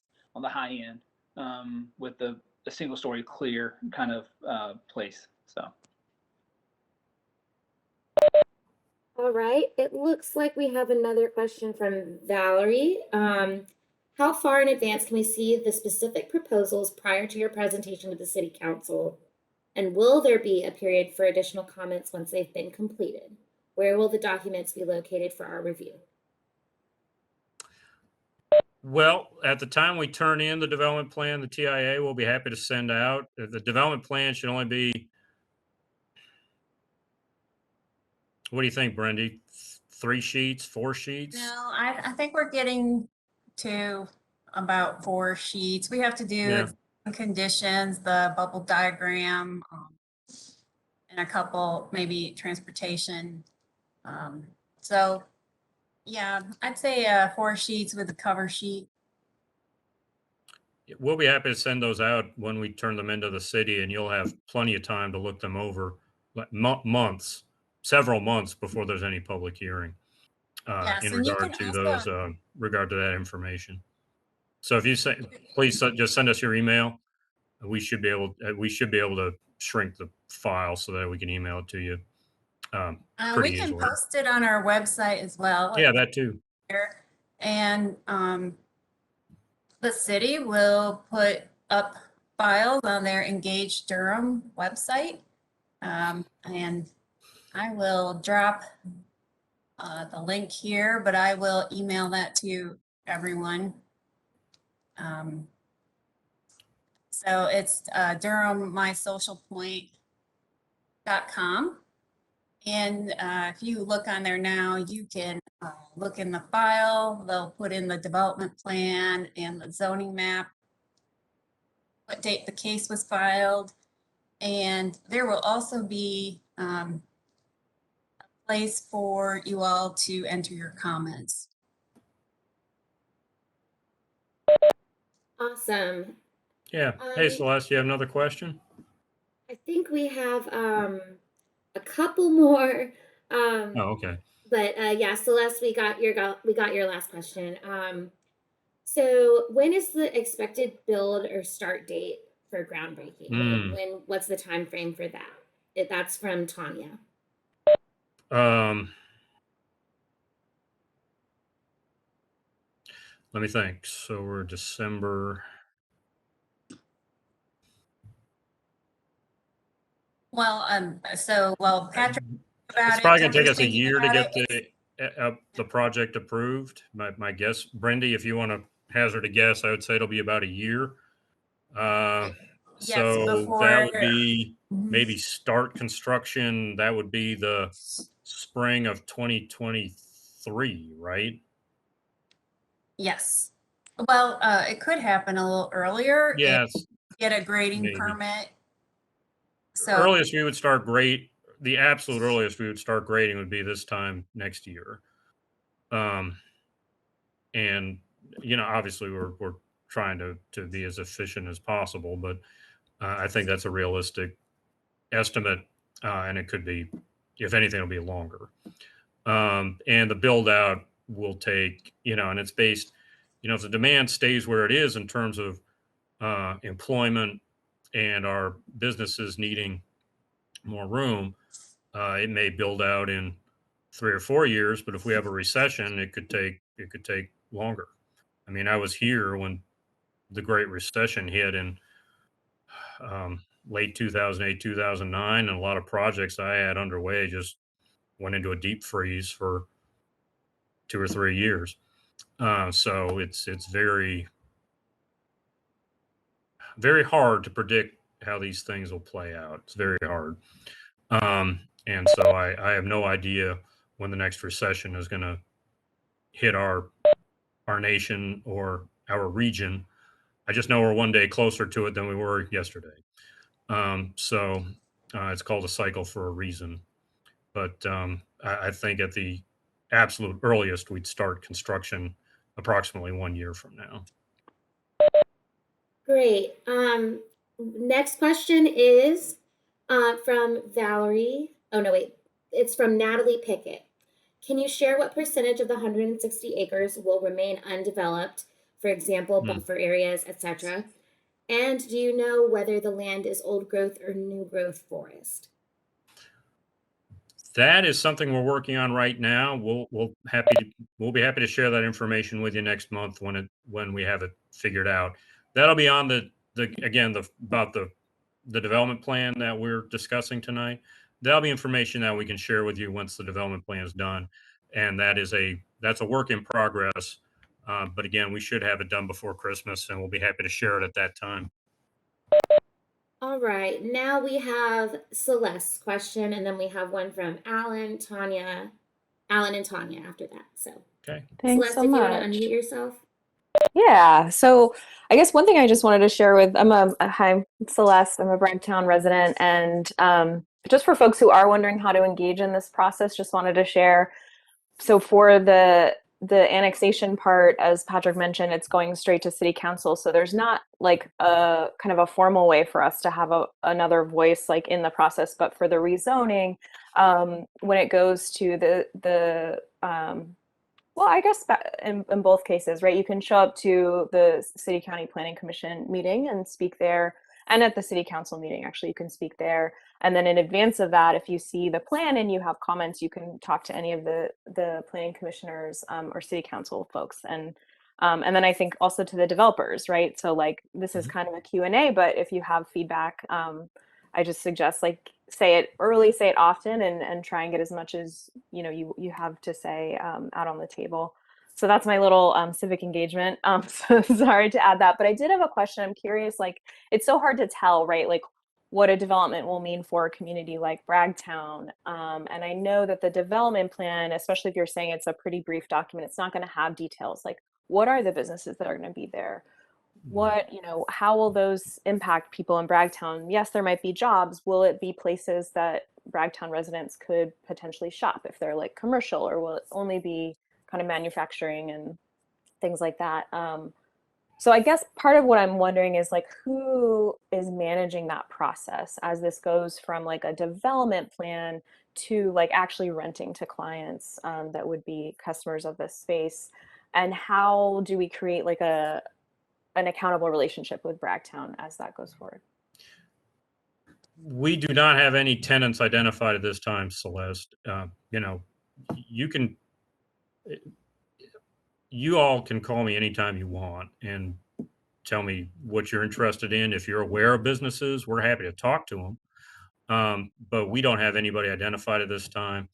high end, with the single story clear kind of place. So. All right, it looks like we have another question from Valerie. How far in advance can we see the specific proposals prior to your presentation to the City Council? And will there be a period for additional comments once they've been completed? Where will the documents be located for our review? Well, at the time we turn in the development plan, the TIA will be happy to send out. The development plan should only be, what do you think, Brendy? 3 sheets, 4 sheets? No, I think we're getting to about 4 sheets. We have to do Yeah. conditions, the bubble diagram, and a couple maybe transportation. So yeah, I'd say 4 sheets with a cover sheet. We'll be happy to send those out when we turn them into the city, and you'll have plenty of time to look them over, like months, several months before there's any public hearing Yes, in and you regard can to also- those, regard to that information. So if you say, please just send us your email. We should be able to shrink the file so that we can email it to you we pretty can easily. post it on our website as well. Yeah, that too. And the city will put up files on their Engage Durham website. And I will drop the link here, but I will email that to everyone. So it's durhammysocialpoint.com. And if you look on there now, you can look in the file. They'll put in the development plan and the zoning map, what date the case was filed. And there will also be a place for you all to enter your comments. Awesome. Yeah. Hey, Celeste, you have another question? I think we have a couple more. Oh, okay. But yeah, Celeste, we got your last question. So when is the expected build or start date for groundbreaking? What's the time frame for that? That's from Tanya. Let me think. So we're December. Well, Patrick, It's probably going to take us a Tucker's year to thinking get the project approved. My guess, Brendy, if you want to hazard a guess, I would say it'll be about a year. So that would be maybe start construction. That would be the spring of 2023, right? Yes. Well, it could happen a little earlier. Yes. Get a grading Maybe. permit. So Earliest we would start the absolute earliest we would start grading would be this time next year. And obviously we're trying to be as efficient as possible, but I think that's a realistic estimate, and it could be, if anything, it'll be longer. And the build out will take, and it's based, if the demand stays where it is in terms of employment and our businesses needing more room, it may build out in 3 or 4 years. But if we have a recession, it could take longer. I mean, I was here when the Great Recession hit in late 2008, 2009, and a lot of projects I had underway just went into a deep freeze for 2 or 3 years. So it's very, very hard to predict how these things will play out. It's very hard. And so I have no idea when the next recession is going to hit our nation or our region. I just know we're one day closer to it than we were yesterday. So it's called a cycle for a reason. But I think at the absolute earliest, we'd start construction approximately 1 year from now. Great. Next question is from Valerie. Oh, no, wait. It's from Natalie Pickett. Can you share what percentage of the 160 acres will remain undeveloped? For example, buffer areas, etc. And do you know whether the land is old growth or new growth forest? That is something we're working on right now. We'll be happy to share that information with you next month when we have it figured out. That'll be on the development plan that we're discussing tonight. That'll be information that we can share with you once the development plan is done, and that's a work in progress. But again, we should have it done before Christmas, and we'll be happy to share it at that time. All right, now we have Celeste's question, and then we have one from Alan and Tanya after that. So, okay. Thanks Celeste, so if you much. want to unmute yourself. Yeah, so I guess one thing I just wanted to share with hi, Celeste. I'm a Bragtown resident, and just for folks who are wondering how to engage in this process, just wanted to share. So for the annexation part, as Patrick mentioned, it's going straight to City Council. So there's not like a kind of a formal way for us to have another voice like in the process. But for the rezoning, when it goes to the well, I guess in both cases, right? You can show up to the City County Planning Commission meeting and speak there, and at the City Council meeting, actually, you can speak there. And then in advance of that, if you see the plan and you have comments, you can talk to any of the planning commissioners or City Council folks. And then I think also to the developers, right? So like this is kind of a Q&A, but if you have feedback, I just suggest like say it early, say it often, and try and get as much as you have to say out on the table. So that's my little civic engagement. So sorry to add that, but I did have a question. I'm curious, like it's so hard to tell, right? Like what a development will mean for a community like Bragtown. And I know that the development plan, especially if you're saying it's a pretty brief document, it's not going to have details like what are the businesses that are going to be there? How will those impact people in Bragtown? Yes, there might be jobs. Will it be places that Bragtown residents could potentially shop if they're like commercial, or will it only be kind of manufacturing and things like that? So I guess part of what I'm wondering is like who is managing that process as this goes from like a development plan to like actually renting to clients that would be customers of this space, and how do we create like an accountable relationship with Bragtown as that goes forward? We do not have any tenants identified at this time, Celeste. You all can call me anytime you want and tell me what you're interested in. If you're aware of businesses, we're happy to talk to them. But we don't have anybody identified at this time.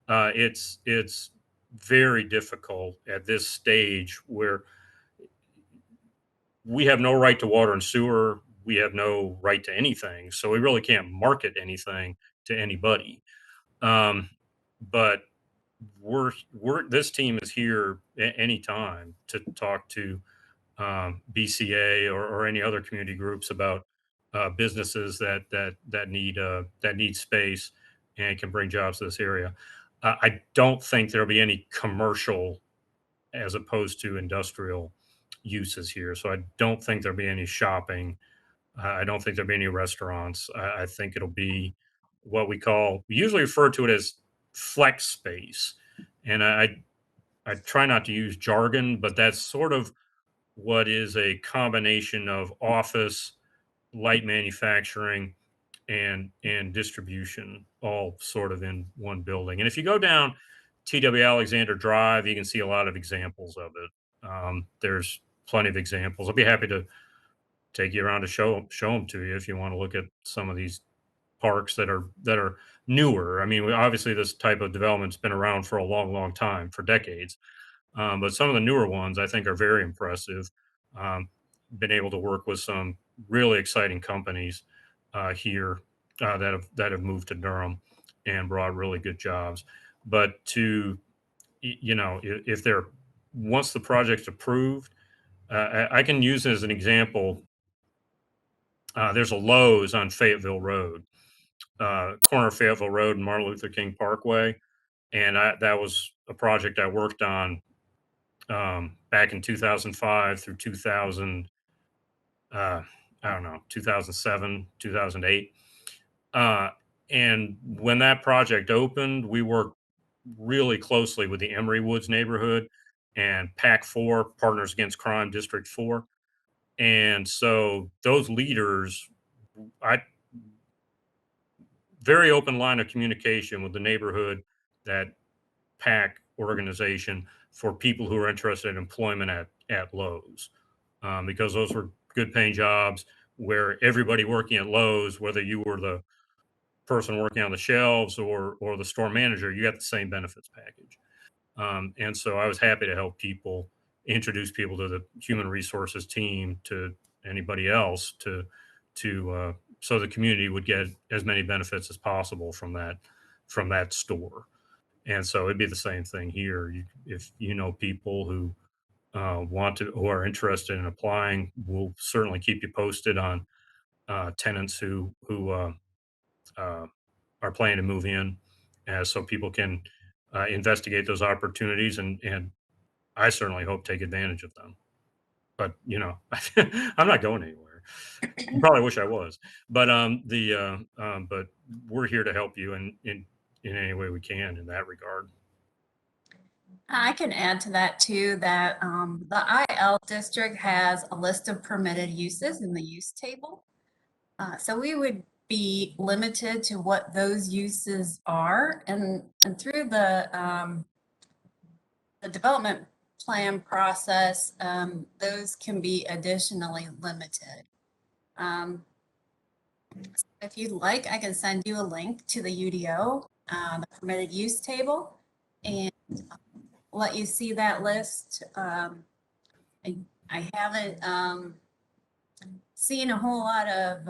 It's very difficult at this stage where we have no right to water and sewer. We have no right to anything. So we really can't market anything to anybody. But this team is here anytime to talk to BCA or any other community groups about businesses that need space and can bring jobs to this area. I don't think there'll be any commercial as opposed to industrial uses here. So I don't think there'll be any shopping. I don't think there'll be any restaurants. I think it'll be what we usually refer to it as flex space. And I try not to use jargon, but that's sort of what is a combination of office, light manufacturing, and distribution, all sort of in one building. And if you go down TW Alexander Drive, you can see a lot of examples of it. There's plenty of examples. I'll be happy to take you around to show them to you if you want to look at some of these parks that are newer. I mean, obviously this type of development's been around for a long time, for decades. But some of the newer ones I think are very impressive. Um, been able to work with some really exciting companies here that have moved to Durham and brought really good jobs. But if they're once the project's approved, I can use it as an example. There's a Lowe's on Fayetteville Road, corner of Fayetteville Road and Martin Luther King Parkway, and that was a project I worked on back in 2005 through 2000. I don't know, 2007, 2008. And when that project opened, we worked really closely with the Emery Woods neighborhood and PAC 4, Partners Against Crime District 4. And so those leaders, I very open line of communication with the neighborhood, that PAC organization, for people who are interested in employment at Lowe's, because those were good paying jobs where everybody working at Lowe's, whether you were the person working on the shelves or the store manager, you got the same benefits package. And so I was happy to help people, introduce people to the human resources team, to anybody else, so the community would get as many benefits as possible from that store. And so it'd be the same thing here. If you know people who who are interested in applying, we'll certainly keep you posted on tenants who are planning to move in, so people can investigate those opportunities, and I certainly hope take advantage of them. But I'm not going anywhere. You probably wish I was, but but we're here to help you in any way we can in that regard. I can add to that too, that the IL district has a list of permitted uses in the use table. So we would be limited to what those uses are, and through the development plan process, those can be additionally limited. If you'd like, I can send you a link to the UDO, the permitted use table, and let you see that list. I haven't seen a whole lot of,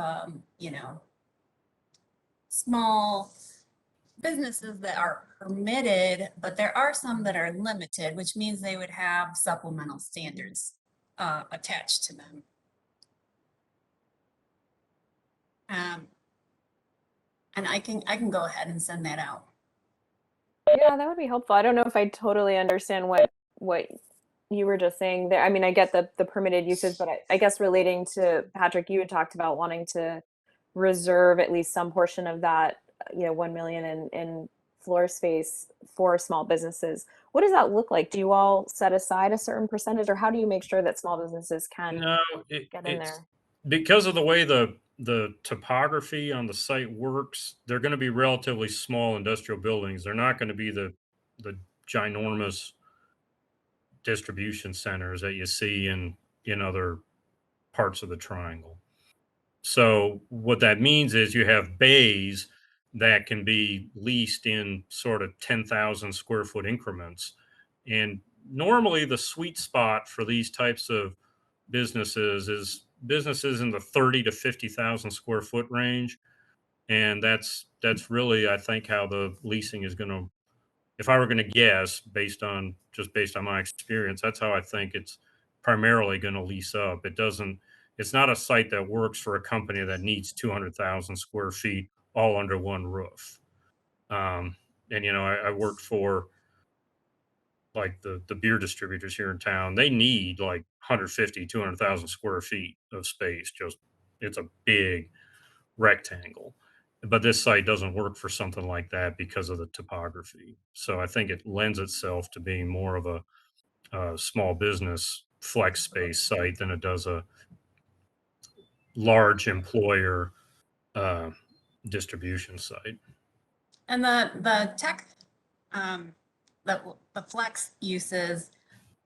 small businesses that are permitted, but there are some that are limited, which means they would have supplemental standards attached to them. And I can go ahead and send that out. Yeah, that would be helpful. I don't know if I totally understand what you were just saying there. I mean, I get the permitted uses, but I guess relating to Patrick, you had talked about wanting to reserve at least some portion of that, 1 million in floor space for small businesses. What does that look like? Do you all set aside a certain percentage, or how do you make sure that small businesses can No, get in it's there? because of the way the topography on the site works. They're going to be relatively small industrial buildings. They're not going to be the ginormous distribution centers that you see in other parts of the triangle. So what that means is you have bays that can be leased in sort of 10,000 square foot increments. And normally the sweet spot for these types of businesses is businesses in the 30 to 50,000 square foot range. And that's really, I think, how the leasing is going to, if I were going to guess based on my experience, that's how I think it's primarily going to lease up. It's not a site that works for a company that needs 200,000 square feet all under one roof. And I worked for like the beer distributors here in town, they need like 150, 200,000 square feet of space. Just it's a big rectangle. But this site doesn't work for something like that because of the topography. So I think it lends itself to being more of a small business flex space site than it does a large employer uh, distribution site. And the tech, the flex uses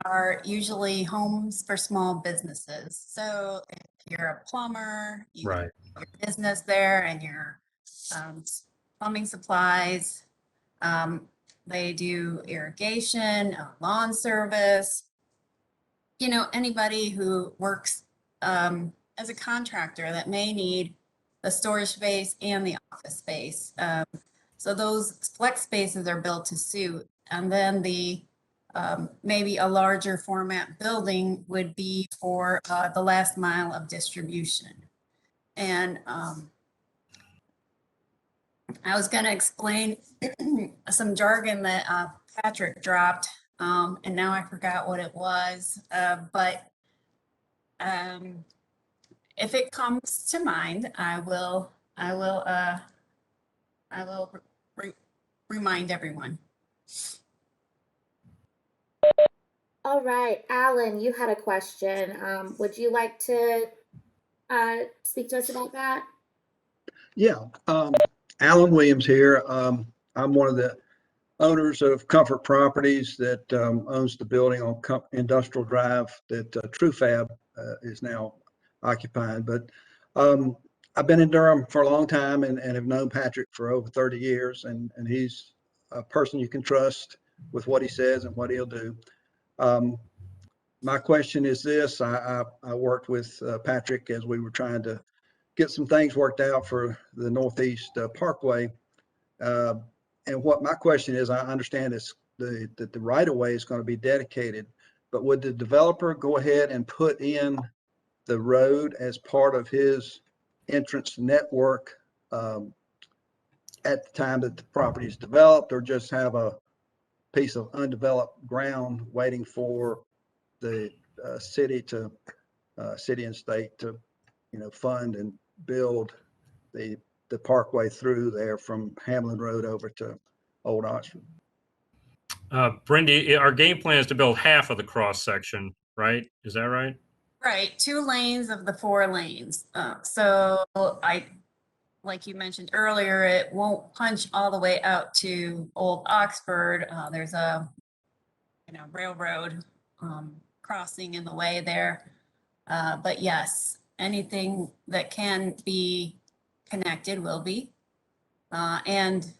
are usually homes for small businesses. So if you're a plumber, you Right. have your business there and your plumbing supplies. They do irrigation, lawn service. You know, anybody who works as a contractor that may need the storage space and the office space. So those flex spaces are built to suit. And then the maybe a larger format building would be for the last mile of distribution. And I was going to explain some jargon that Patrick dropped, and now I forgot what it was. But if it comes to mind, I will remind everyone. All right, Alan, you had a question. Would you like to speak to us about that? Yeah, Alan Williams here. I'm one of the owners of Comfort Properties that owns the building on Industrial Drive that TrueFab is now occupying. But I've been in Durham for a long time and have known Patrick for over 30 years, and he's a person you can trust with what he says and what he'll do. My question is this: I worked with Patrick as we were trying to get some things worked out for the Northeast Parkway. And what my question is, I understand is that the right of way is going to be dedicated, but would the developer go ahead and put in the road as part of his entrance network at the time that the property is developed, or just have a piece of undeveloped ground waiting for the city and state to, fund and build the parkway through there from Hamlin Road over to Old Oxford? Brindy, our game plan is to build half of the cross section, right? Is that right? Right, 2 lanes of the 4 lanes. So like you mentioned earlier, it won't punch all the way out to Old Oxford. There's a railroad crossing in the way there. But yes, anything that can be connected will be. And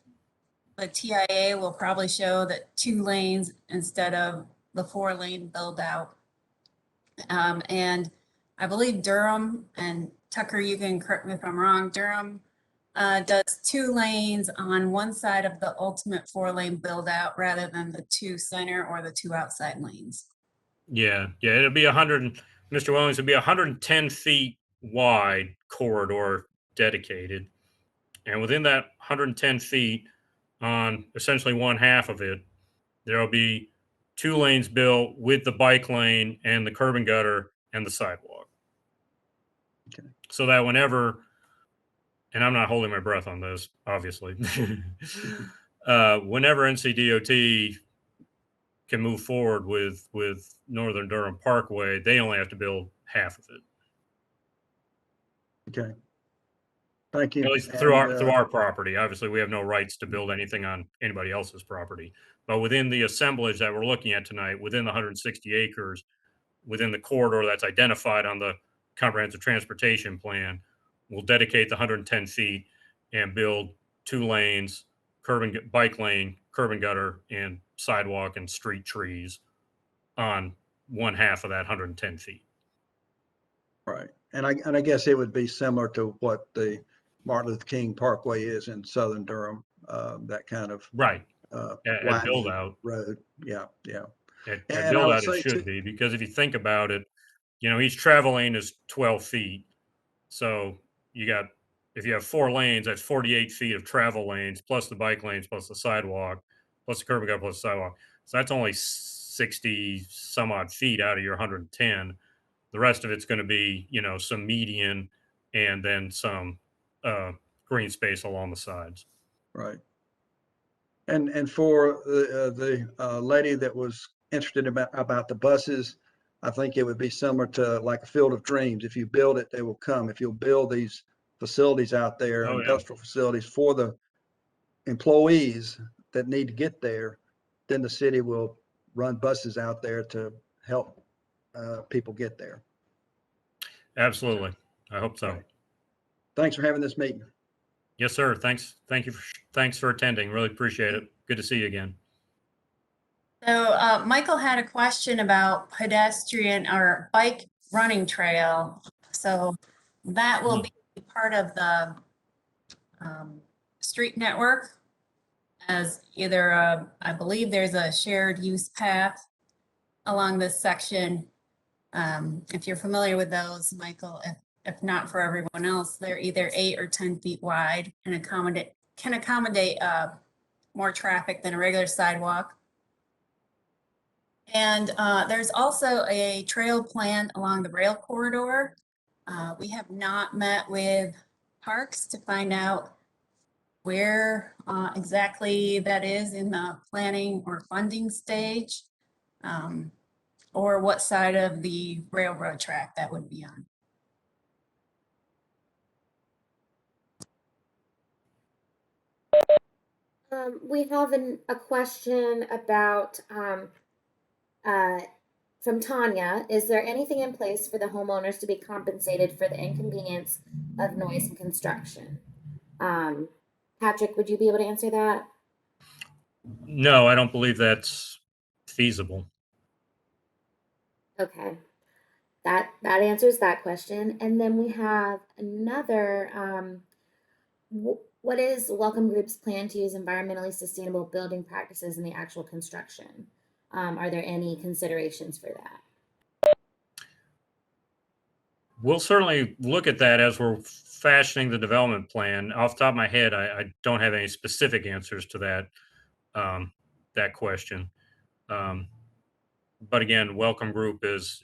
the TIA will probably show that 2 lanes instead of the 4-lane build out. And I believe Durham, and Tucker, you can correct me if I'm wrong, Durham does 2 lanes on one side of the ultimate 4-lane build out rather than the 2 center or the 2 outside lanes. Yeah, it'll be 100. Mr. Williams, it'll be 110 feet wide corridor dedicated, and within that 110 feet, on essentially one half of it, there'll be 2 lanes built with the bike lane and the curb and gutter and the sidewalk. Okay. So that whenever, and I'm not holding my breath on this, obviously, whenever NCDOT can move forward with Northern Durham Parkway, they only have to build half of it. Okay. Thank you. At least through our property. Obviously, we have no rights to build anything on anybody else's property. But within the assemblage that we're looking at tonight, within the 160 acres, within the corridor that's identified on the comprehensive transportation plan, we'll dedicate the 110 feet and build 2 lanes, bike lane, curb and gutter, and sidewalk and street trees on one half of that 110 feet. Right. And I guess it would be similar to what the Martin Luther King Parkway is in southern Durham, that kind of right at build out road. Yeah. At And build I would out, it say should be, because if you think about it, each travel lane is 12 feet. So if you have 4 lanes, that's 48 feet of travel lanes, plus the bike lanes, plus the sidewalk, plus the curb and gutter, plus the sidewalk. So that's only 60 some odd feet out of your 110. The rest of it's going to be, some median and then some green space along the sides. Right. And for the lady that was interested about the buses, I think it would be similar to like a Field of Dreams. If you build it, they will come. If you'll build these facilities out there, Oh, yeah. industrial facilities for the employees that need to get there, then the city will run buses out there to help people get there. Absolutely. I hope so. Right. Thanks for having this meeting. Yes, sir. Thanks. Thanks for attending. Really appreciate it. Good to see you again. So Michael had a question about pedestrian or bike running trail. So that will be part of the street network as either, I believe there's a shared use path along this section. If you're familiar with those, Michael, if not for everyone else, they're either 8 or 10 feet wide and can accommodate more traffic than a regular sidewalk. And there's also a trail plan along the rail corridor. We have not met with Parks to find out where exactly that is in the planning or funding stage, or what side of the railroad track that would be on. We have a question about from Tanya. Is there anything in place for the homeowners to be compensated for the inconvenience of noise and construction? Patrick, would you be able to answer that? No, I don't believe that's feasible. Okay, that answers that question. And then we have another. What is Welcome Group's plan to use environmentally sustainable building practices in the actual construction? Are there any considerations for that? We'll certainly look at that as we're fashioning the development plan. Off the top of my head, I don't have any specific answers to that question. But again, Welcome Group is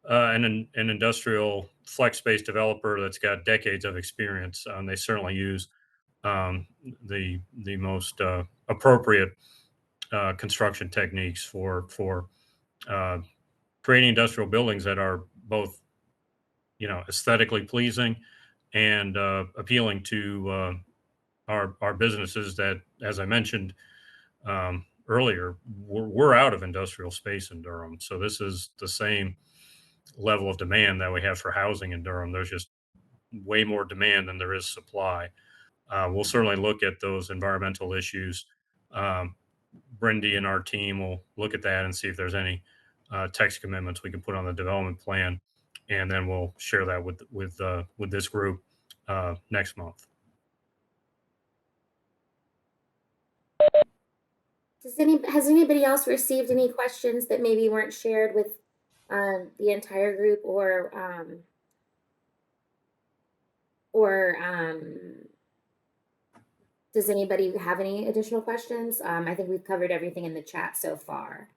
an industrial flex space developer that's got decades of experience. They certainly use the most appropriate construction techniques for creating industrial buildings that are both, aesthetically pleasing and appealing to our businesses that, as I mentioned earlier, we're out of industrial space in Durham. So this is the same level of demand that we have for housing in Durham. There's just way more demand than there is supply. We'll certainly look at those environmental issues. Brindy and our team will look at that and see if there's any text commitments we can put on the development plan, and then we'll share that with this group next month. Has anybody else received any questions that maybe weren't shared with the entire group, or does anybody have any additional questions? I think we've covered everything in the chat so far.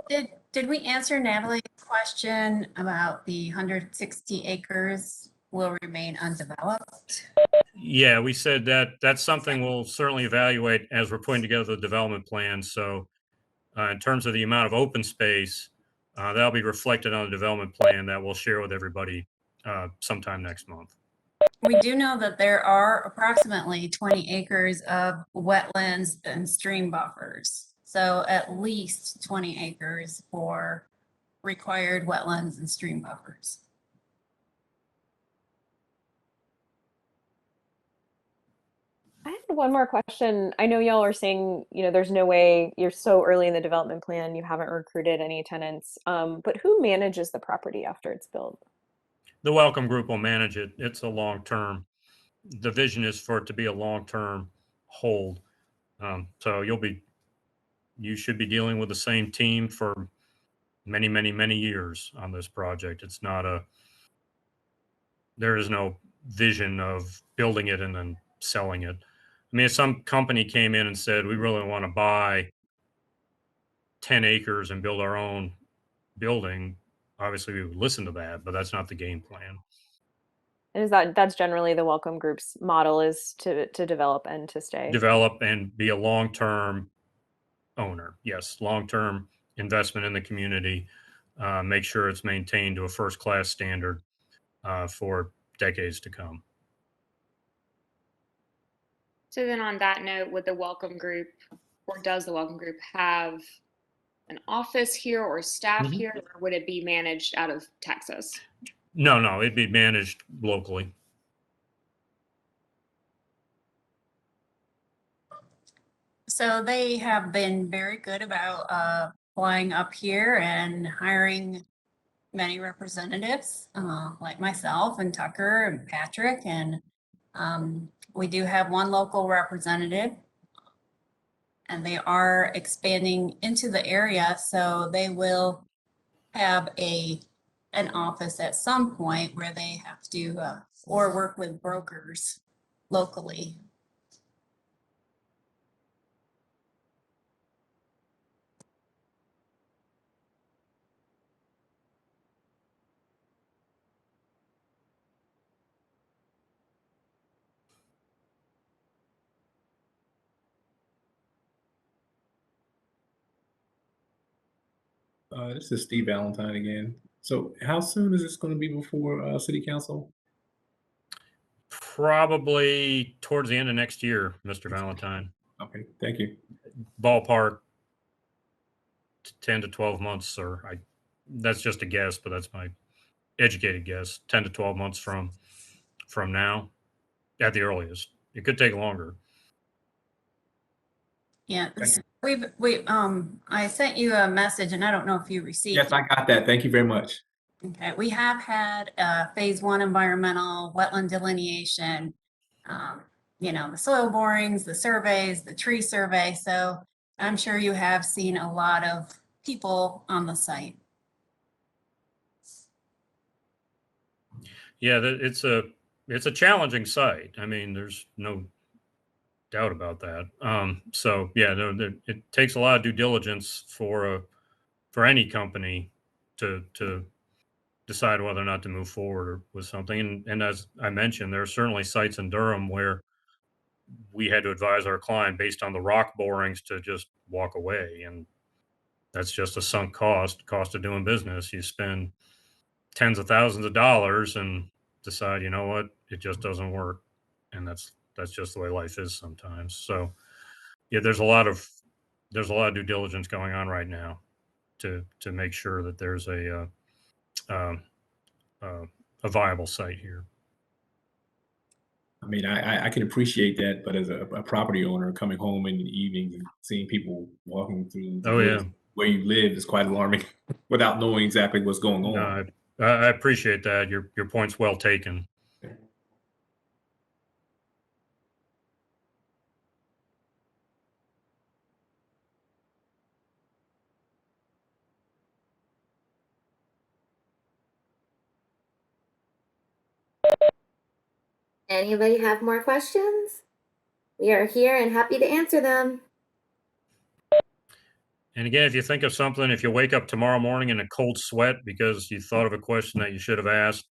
Did we answer Natalie's question about the 160 acres will remain undeveloped? Yeah, we said that that's something we'll certainly evaluate as we're putting together the development plan. So in terms of the amount of open space, that'll be reflected on the development plan that we'll share with everybody sometime next month. We do know that there are approximately 20 acres of wetlands and stream buffers. So at least 20 acres for required wetlands and stream buffers. I had one more question. I know y'all are saying, there's no way, you're so early in the development plan, you haven't recruited any tenants. But who manages the property after it's built? The Welcome Group will manage it. It's a long-term. The vision is for it to be a long-term hold. So you should be dealing with the same team for many, many, many years on this project. There is no vision of building it and then selling it. I mean, if some company came in and said, we really want to buy 10 acres and build our own building, obviously we would listen to that, but that's not the game plan. And that's generally the Welcome Group's model, is to develop and to stay? Develop and be a long-term owner. Yes, long-term investment in the community. Make sure it's maintained to a first-class standard for decades to come. So then on that note, would the Welcome Group, or does the Welcome Group have an office here or staff Mhm. here, or would it be managed out of Texas? No, it'd be managed locally. So they have been very good about flying up here and hiring many representatives, like myself and Tucker and Patrick. And we do have one local representative, and they are expanding into the area. So they will have an office at some point where they have to or work with brokers locally. This is Steve Valentine again. So how soon is this going to be before City Council? Probably towards the end of next year, Mr. Valentine. Okay, thank you. Ballpark 10 to 12 months, sir. That's just a guess, but that's my educated guess. 10 to 12 months from now at the earliest. It could take longer. Yeah, Thank I sent you a message, and I don't know if you received Yes, I got that. Thank you very much. Okay, we have had phase 1 environmental wetland delineation, the soil borings, the surveys, the tree survey. So I'm sure you have seen a lot of people on the site. Yeah, it's a challenging site. I mean, there's no doubt about that. So yeah, it takes a lot of due diligence for any company to decide whether or not to move forward with something. And as I mentioned, there are certainly sites in Durham where we had to advise our client based on the rock borings to just walk away, and that's just a sunk cost of doing business. You spend tens of thousands of dollars and decide, you know what, it just doesn't work, and that's just the way life is sometimes. So yeah, there's a lot of due diligence going on right now to make sure that there's um, a viable site here. I mean, I can appreciate that, but as a property owner coming home in the evenings and seeing people walking through the Oh woods yeah, where you live is quite alarming without knowing exactly what's going no, on. I appreciate that. Your point's well taken. Anybody have more questions? We are here and happy to answer them. And again, if you think of something, if you wake up tomorrow morning in a cold sweat because you thought of a question that you should have asked,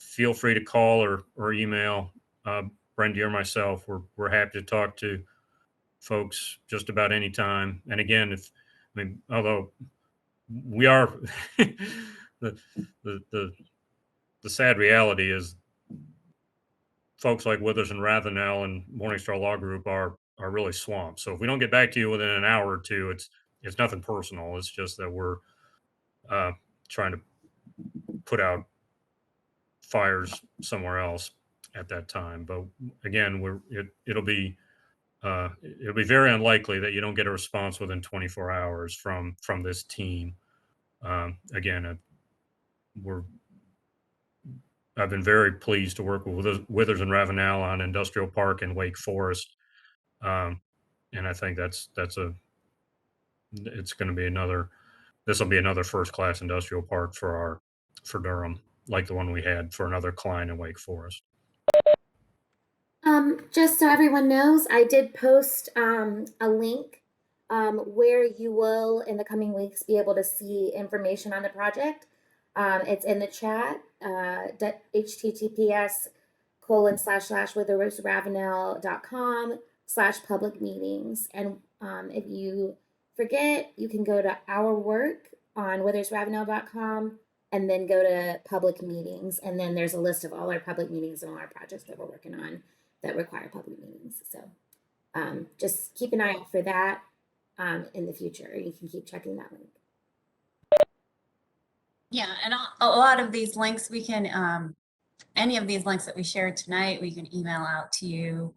feel free to call or email Brendy or myself. We're happy to talk to folks just about any time. And again, although we are the sad reality is folks like Withers and Ravenel and Morningstar Law Group are really swamped. So if we don't get back to you within an hour or two, it's nothing personal. It's just that we're trying to put out fires somewhere else at that time. But again, it'll be very unlikely that you don't get a response within 24 hours from this team. Again, I've been very pleased to work with Withers and Ravenel on Industrial Park and Wake Forest, and I think it's going to be this will be another first class industrial park for Durham, like the one we had for another client in Wake Forest. Just so everyone knows, I did post a link where you will in the coming weeks be able to see information on the project. It's in the chat, https://witheroseravenel.com/public meetings. And if you forget, you can go to our work on withersravenel.com and then go to public meetings. And then there's a list of all our public meetings and all our projects that we're working on that require public meetings. So just keep an eye out for that in the future. You can keep checking that link. Yeah, and a lot of these links we can, any of these links that we shared tonight, we can email out to you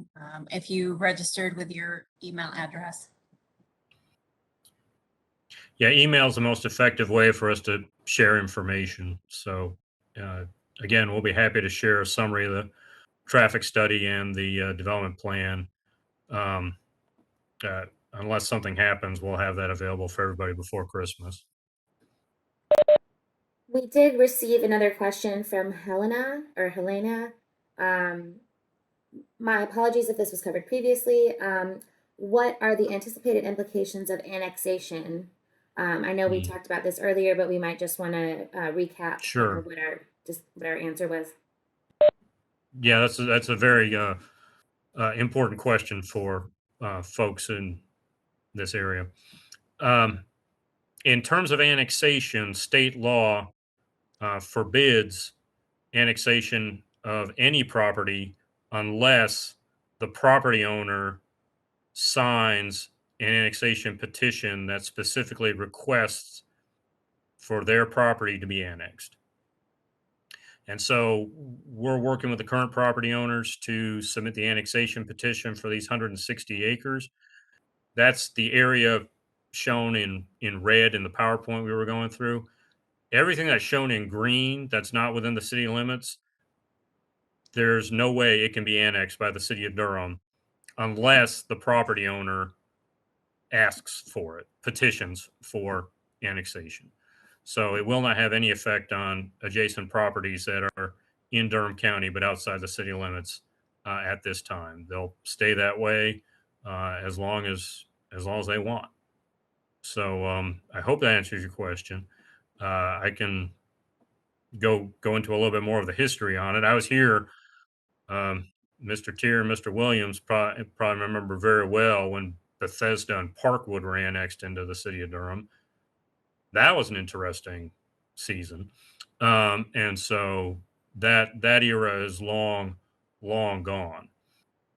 if you registered with your email address. Yeah, email is the most effective way for us to share information. So again, we'll be happy to share a summary of the traffic study and the development plan. Unless something happens, we'll have that available for everybody before Christmas. We did receive another question from Helena. My apologies if this was covered previously. What are the anticipated implications of annexation? I know we talked about this earlier, but we might just want to recap Sure. what our answer was. Yeah, that's a very important question for folks in this area. In terms of annexation, state law forbids annexation of any property unless the property owner signs an annexation petition that specifically requests for their property to be annexed. And so we're working with the current property owners to submit the annexation petition for these 160 acres. That's the area shown in red in the PowerPoint we were going through. Everything that's shown in green that's not within the city limits, there's no way it can be annexed by the city of Durham unless the property owner asks for it, petitions for annexation. So it will not have any effect on adjacent properties that are in Durham County but outside the city limits at this time. They'll stay that way as long as they want. So I hope that answers your question. I can go into a little bit more of the history on it. I was here. Mr. Tier and Mr. Williams probably remember very well when Bethesda and Parkwood were annexed into the city of Durham. That was an interesting season. And so that era is long gone.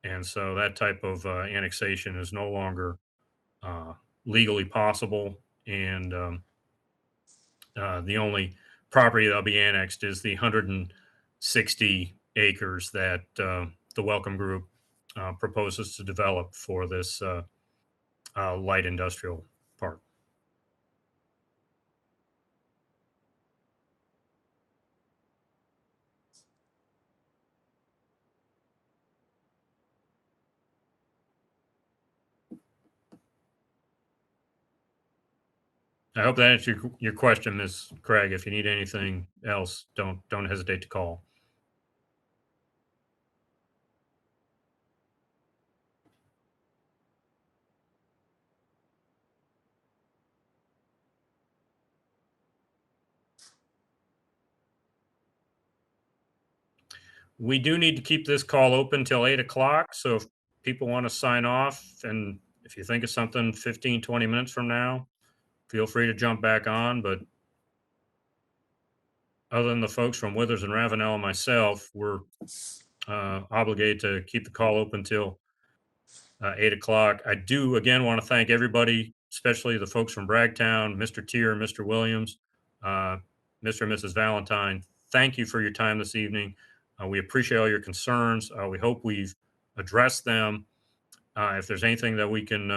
And so that type of annexation is no longer legally possible. And the only property that'll be annexed is the 160 acres that the Welcome Group proposes to develop for this light industrial park. I hope that answers your question, Ms. Craig. If you need anything else, don't hesitate to call. We do need to keep this call open till 8 o'clock. So if people want to sign off, and if you think of something 15, 20 minutes from now, feel free to jump back on. But other than the folks from Withers and Ravenel and myself, we're obligated to keep the call open till 8 o'clock. I do, again, want to thank everybody, especially the folks from Bragtown, Mr. Tier, Mr. Williams, Mr. and Mrs. Valentine. Thank you for your time this evening. We appreciate all your concerns. We hope we've addressed them. If there's anything that we can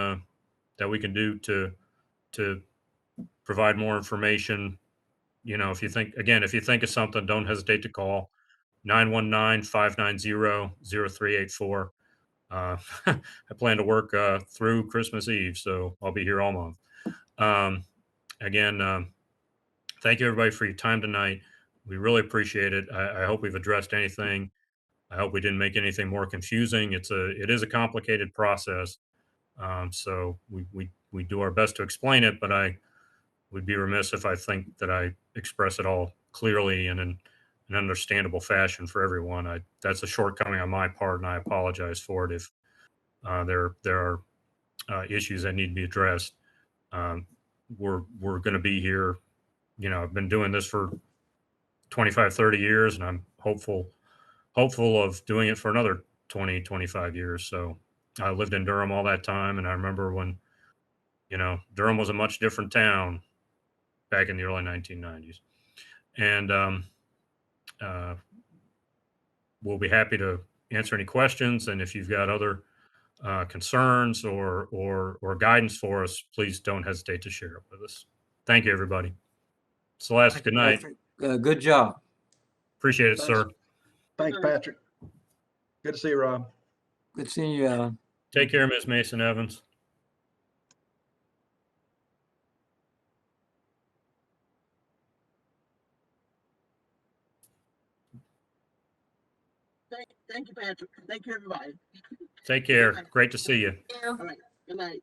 do to provide more information, if you think of something, don't hesitate to call 919-590-0384. I plan to work through Christmas Eve, so I'll be here all month. Again, thank you everybody for your time tonight. We really appreciate it. I hope we've addressed anything. I hope we didn't make anything more confusing. It is a complicated process. So we we do our best to explain it, but I would be remiss if I think that I express it all clearly and in an understandable fashion for everyone. That's a shortcoming on my part, and I apologize for it if there are issues that need to be addressed. We're going to be here. I've been doing this for 25, 30 years, and I'm hopeful of doing it for another 20, 25 years. So I lived in Durham all that time, and I remember when, Durham was a much different town back in the early 1990s. And we'll be happy to answer any questions. And if you've got other concerns or guidance for us, please don't hesitate to share it with us. Thank you, everybody. Celeste, good night. Good job. Appreciate it, Thanks. sir. Thanks, Patrick. Good to see you, Rob. Good seeing you, Alan. Take care, Ms. Mason Evans. Thank you, Patrick. Thank you, everybody. Take care. Great to see you. All right. Good night.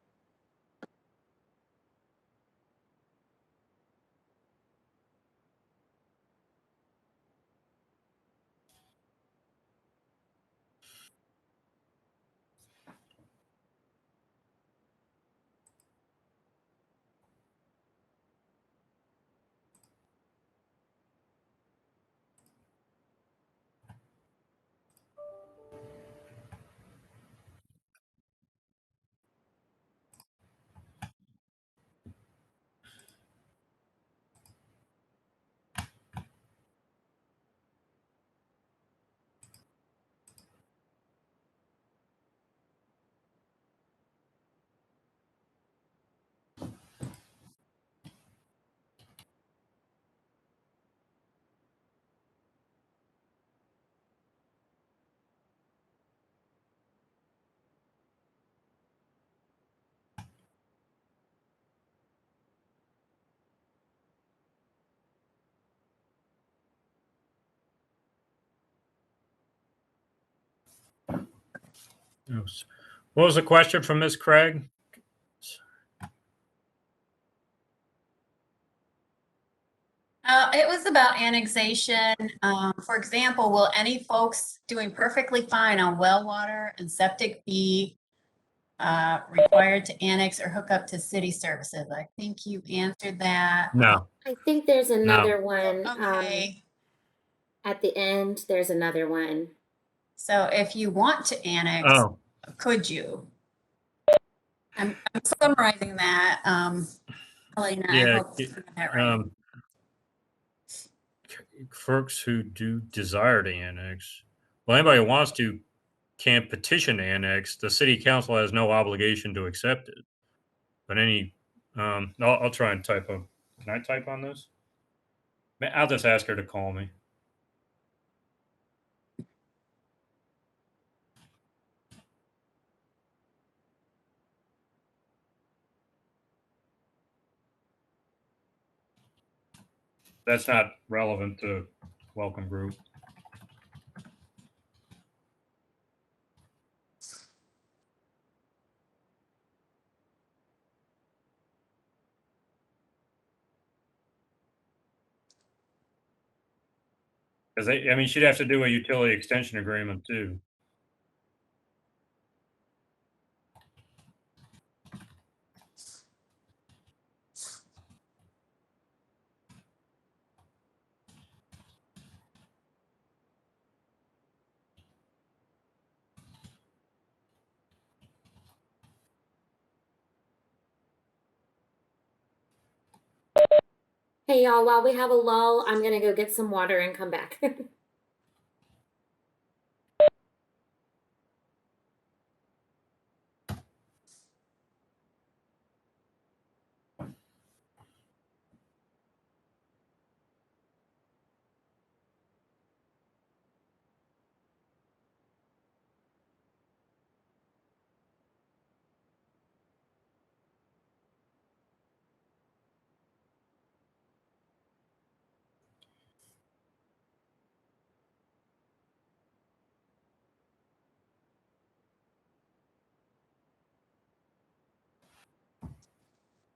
What was the question from Ms. Craig? It was about annexation. For example, will any folks doing perfectly fine on well water and septic be required to annex or hook up to city services? I think you answered that. No. I think there's another one Okay. at the end. There's another one. So if you want to annex, Oh, could you? I'm summarizing that. Elena, I yeah. hope I got that right. Folks who do desire to annex, well, anybody who wants to can petition to annex. The city council has no obligation to accept it. But I'll try and type on. Can I type on this? I'll just ask her to call me. That's not relevant to welcome group. Because she'd have to do a utility extension agreement too. Hey, y'all, while we have a lull, I'm going to go get some water and come back.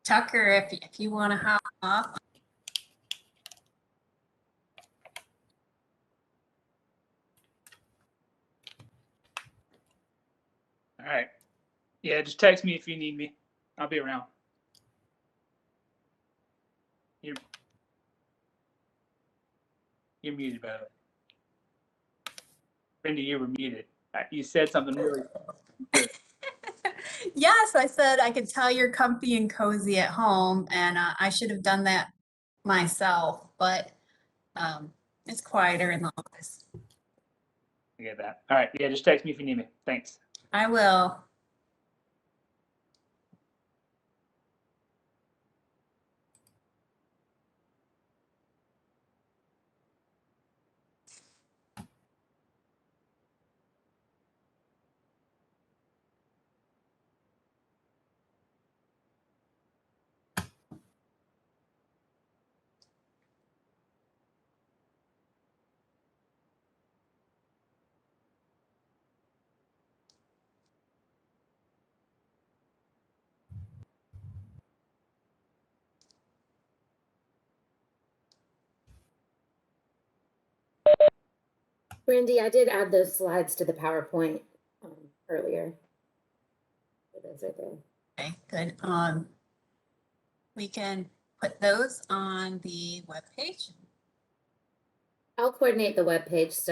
Tucker, if you want to hop up. All right. Yeah, just text me if you need me. I'll be around. You're muted, by the way. Brenda, you were muted. You said something really good. Yes, I said I could tell you're comfy and cozy at home, and I should have done that myself, but it's quieter in the office. I get that. All right. Yeah, just text me if you need me. Thanks. I will. Brandy, I did add those slides to the PowerPoint earlier. Those are there. Okay, good. We can put those on the webpage. I'll coordinate the webpage, so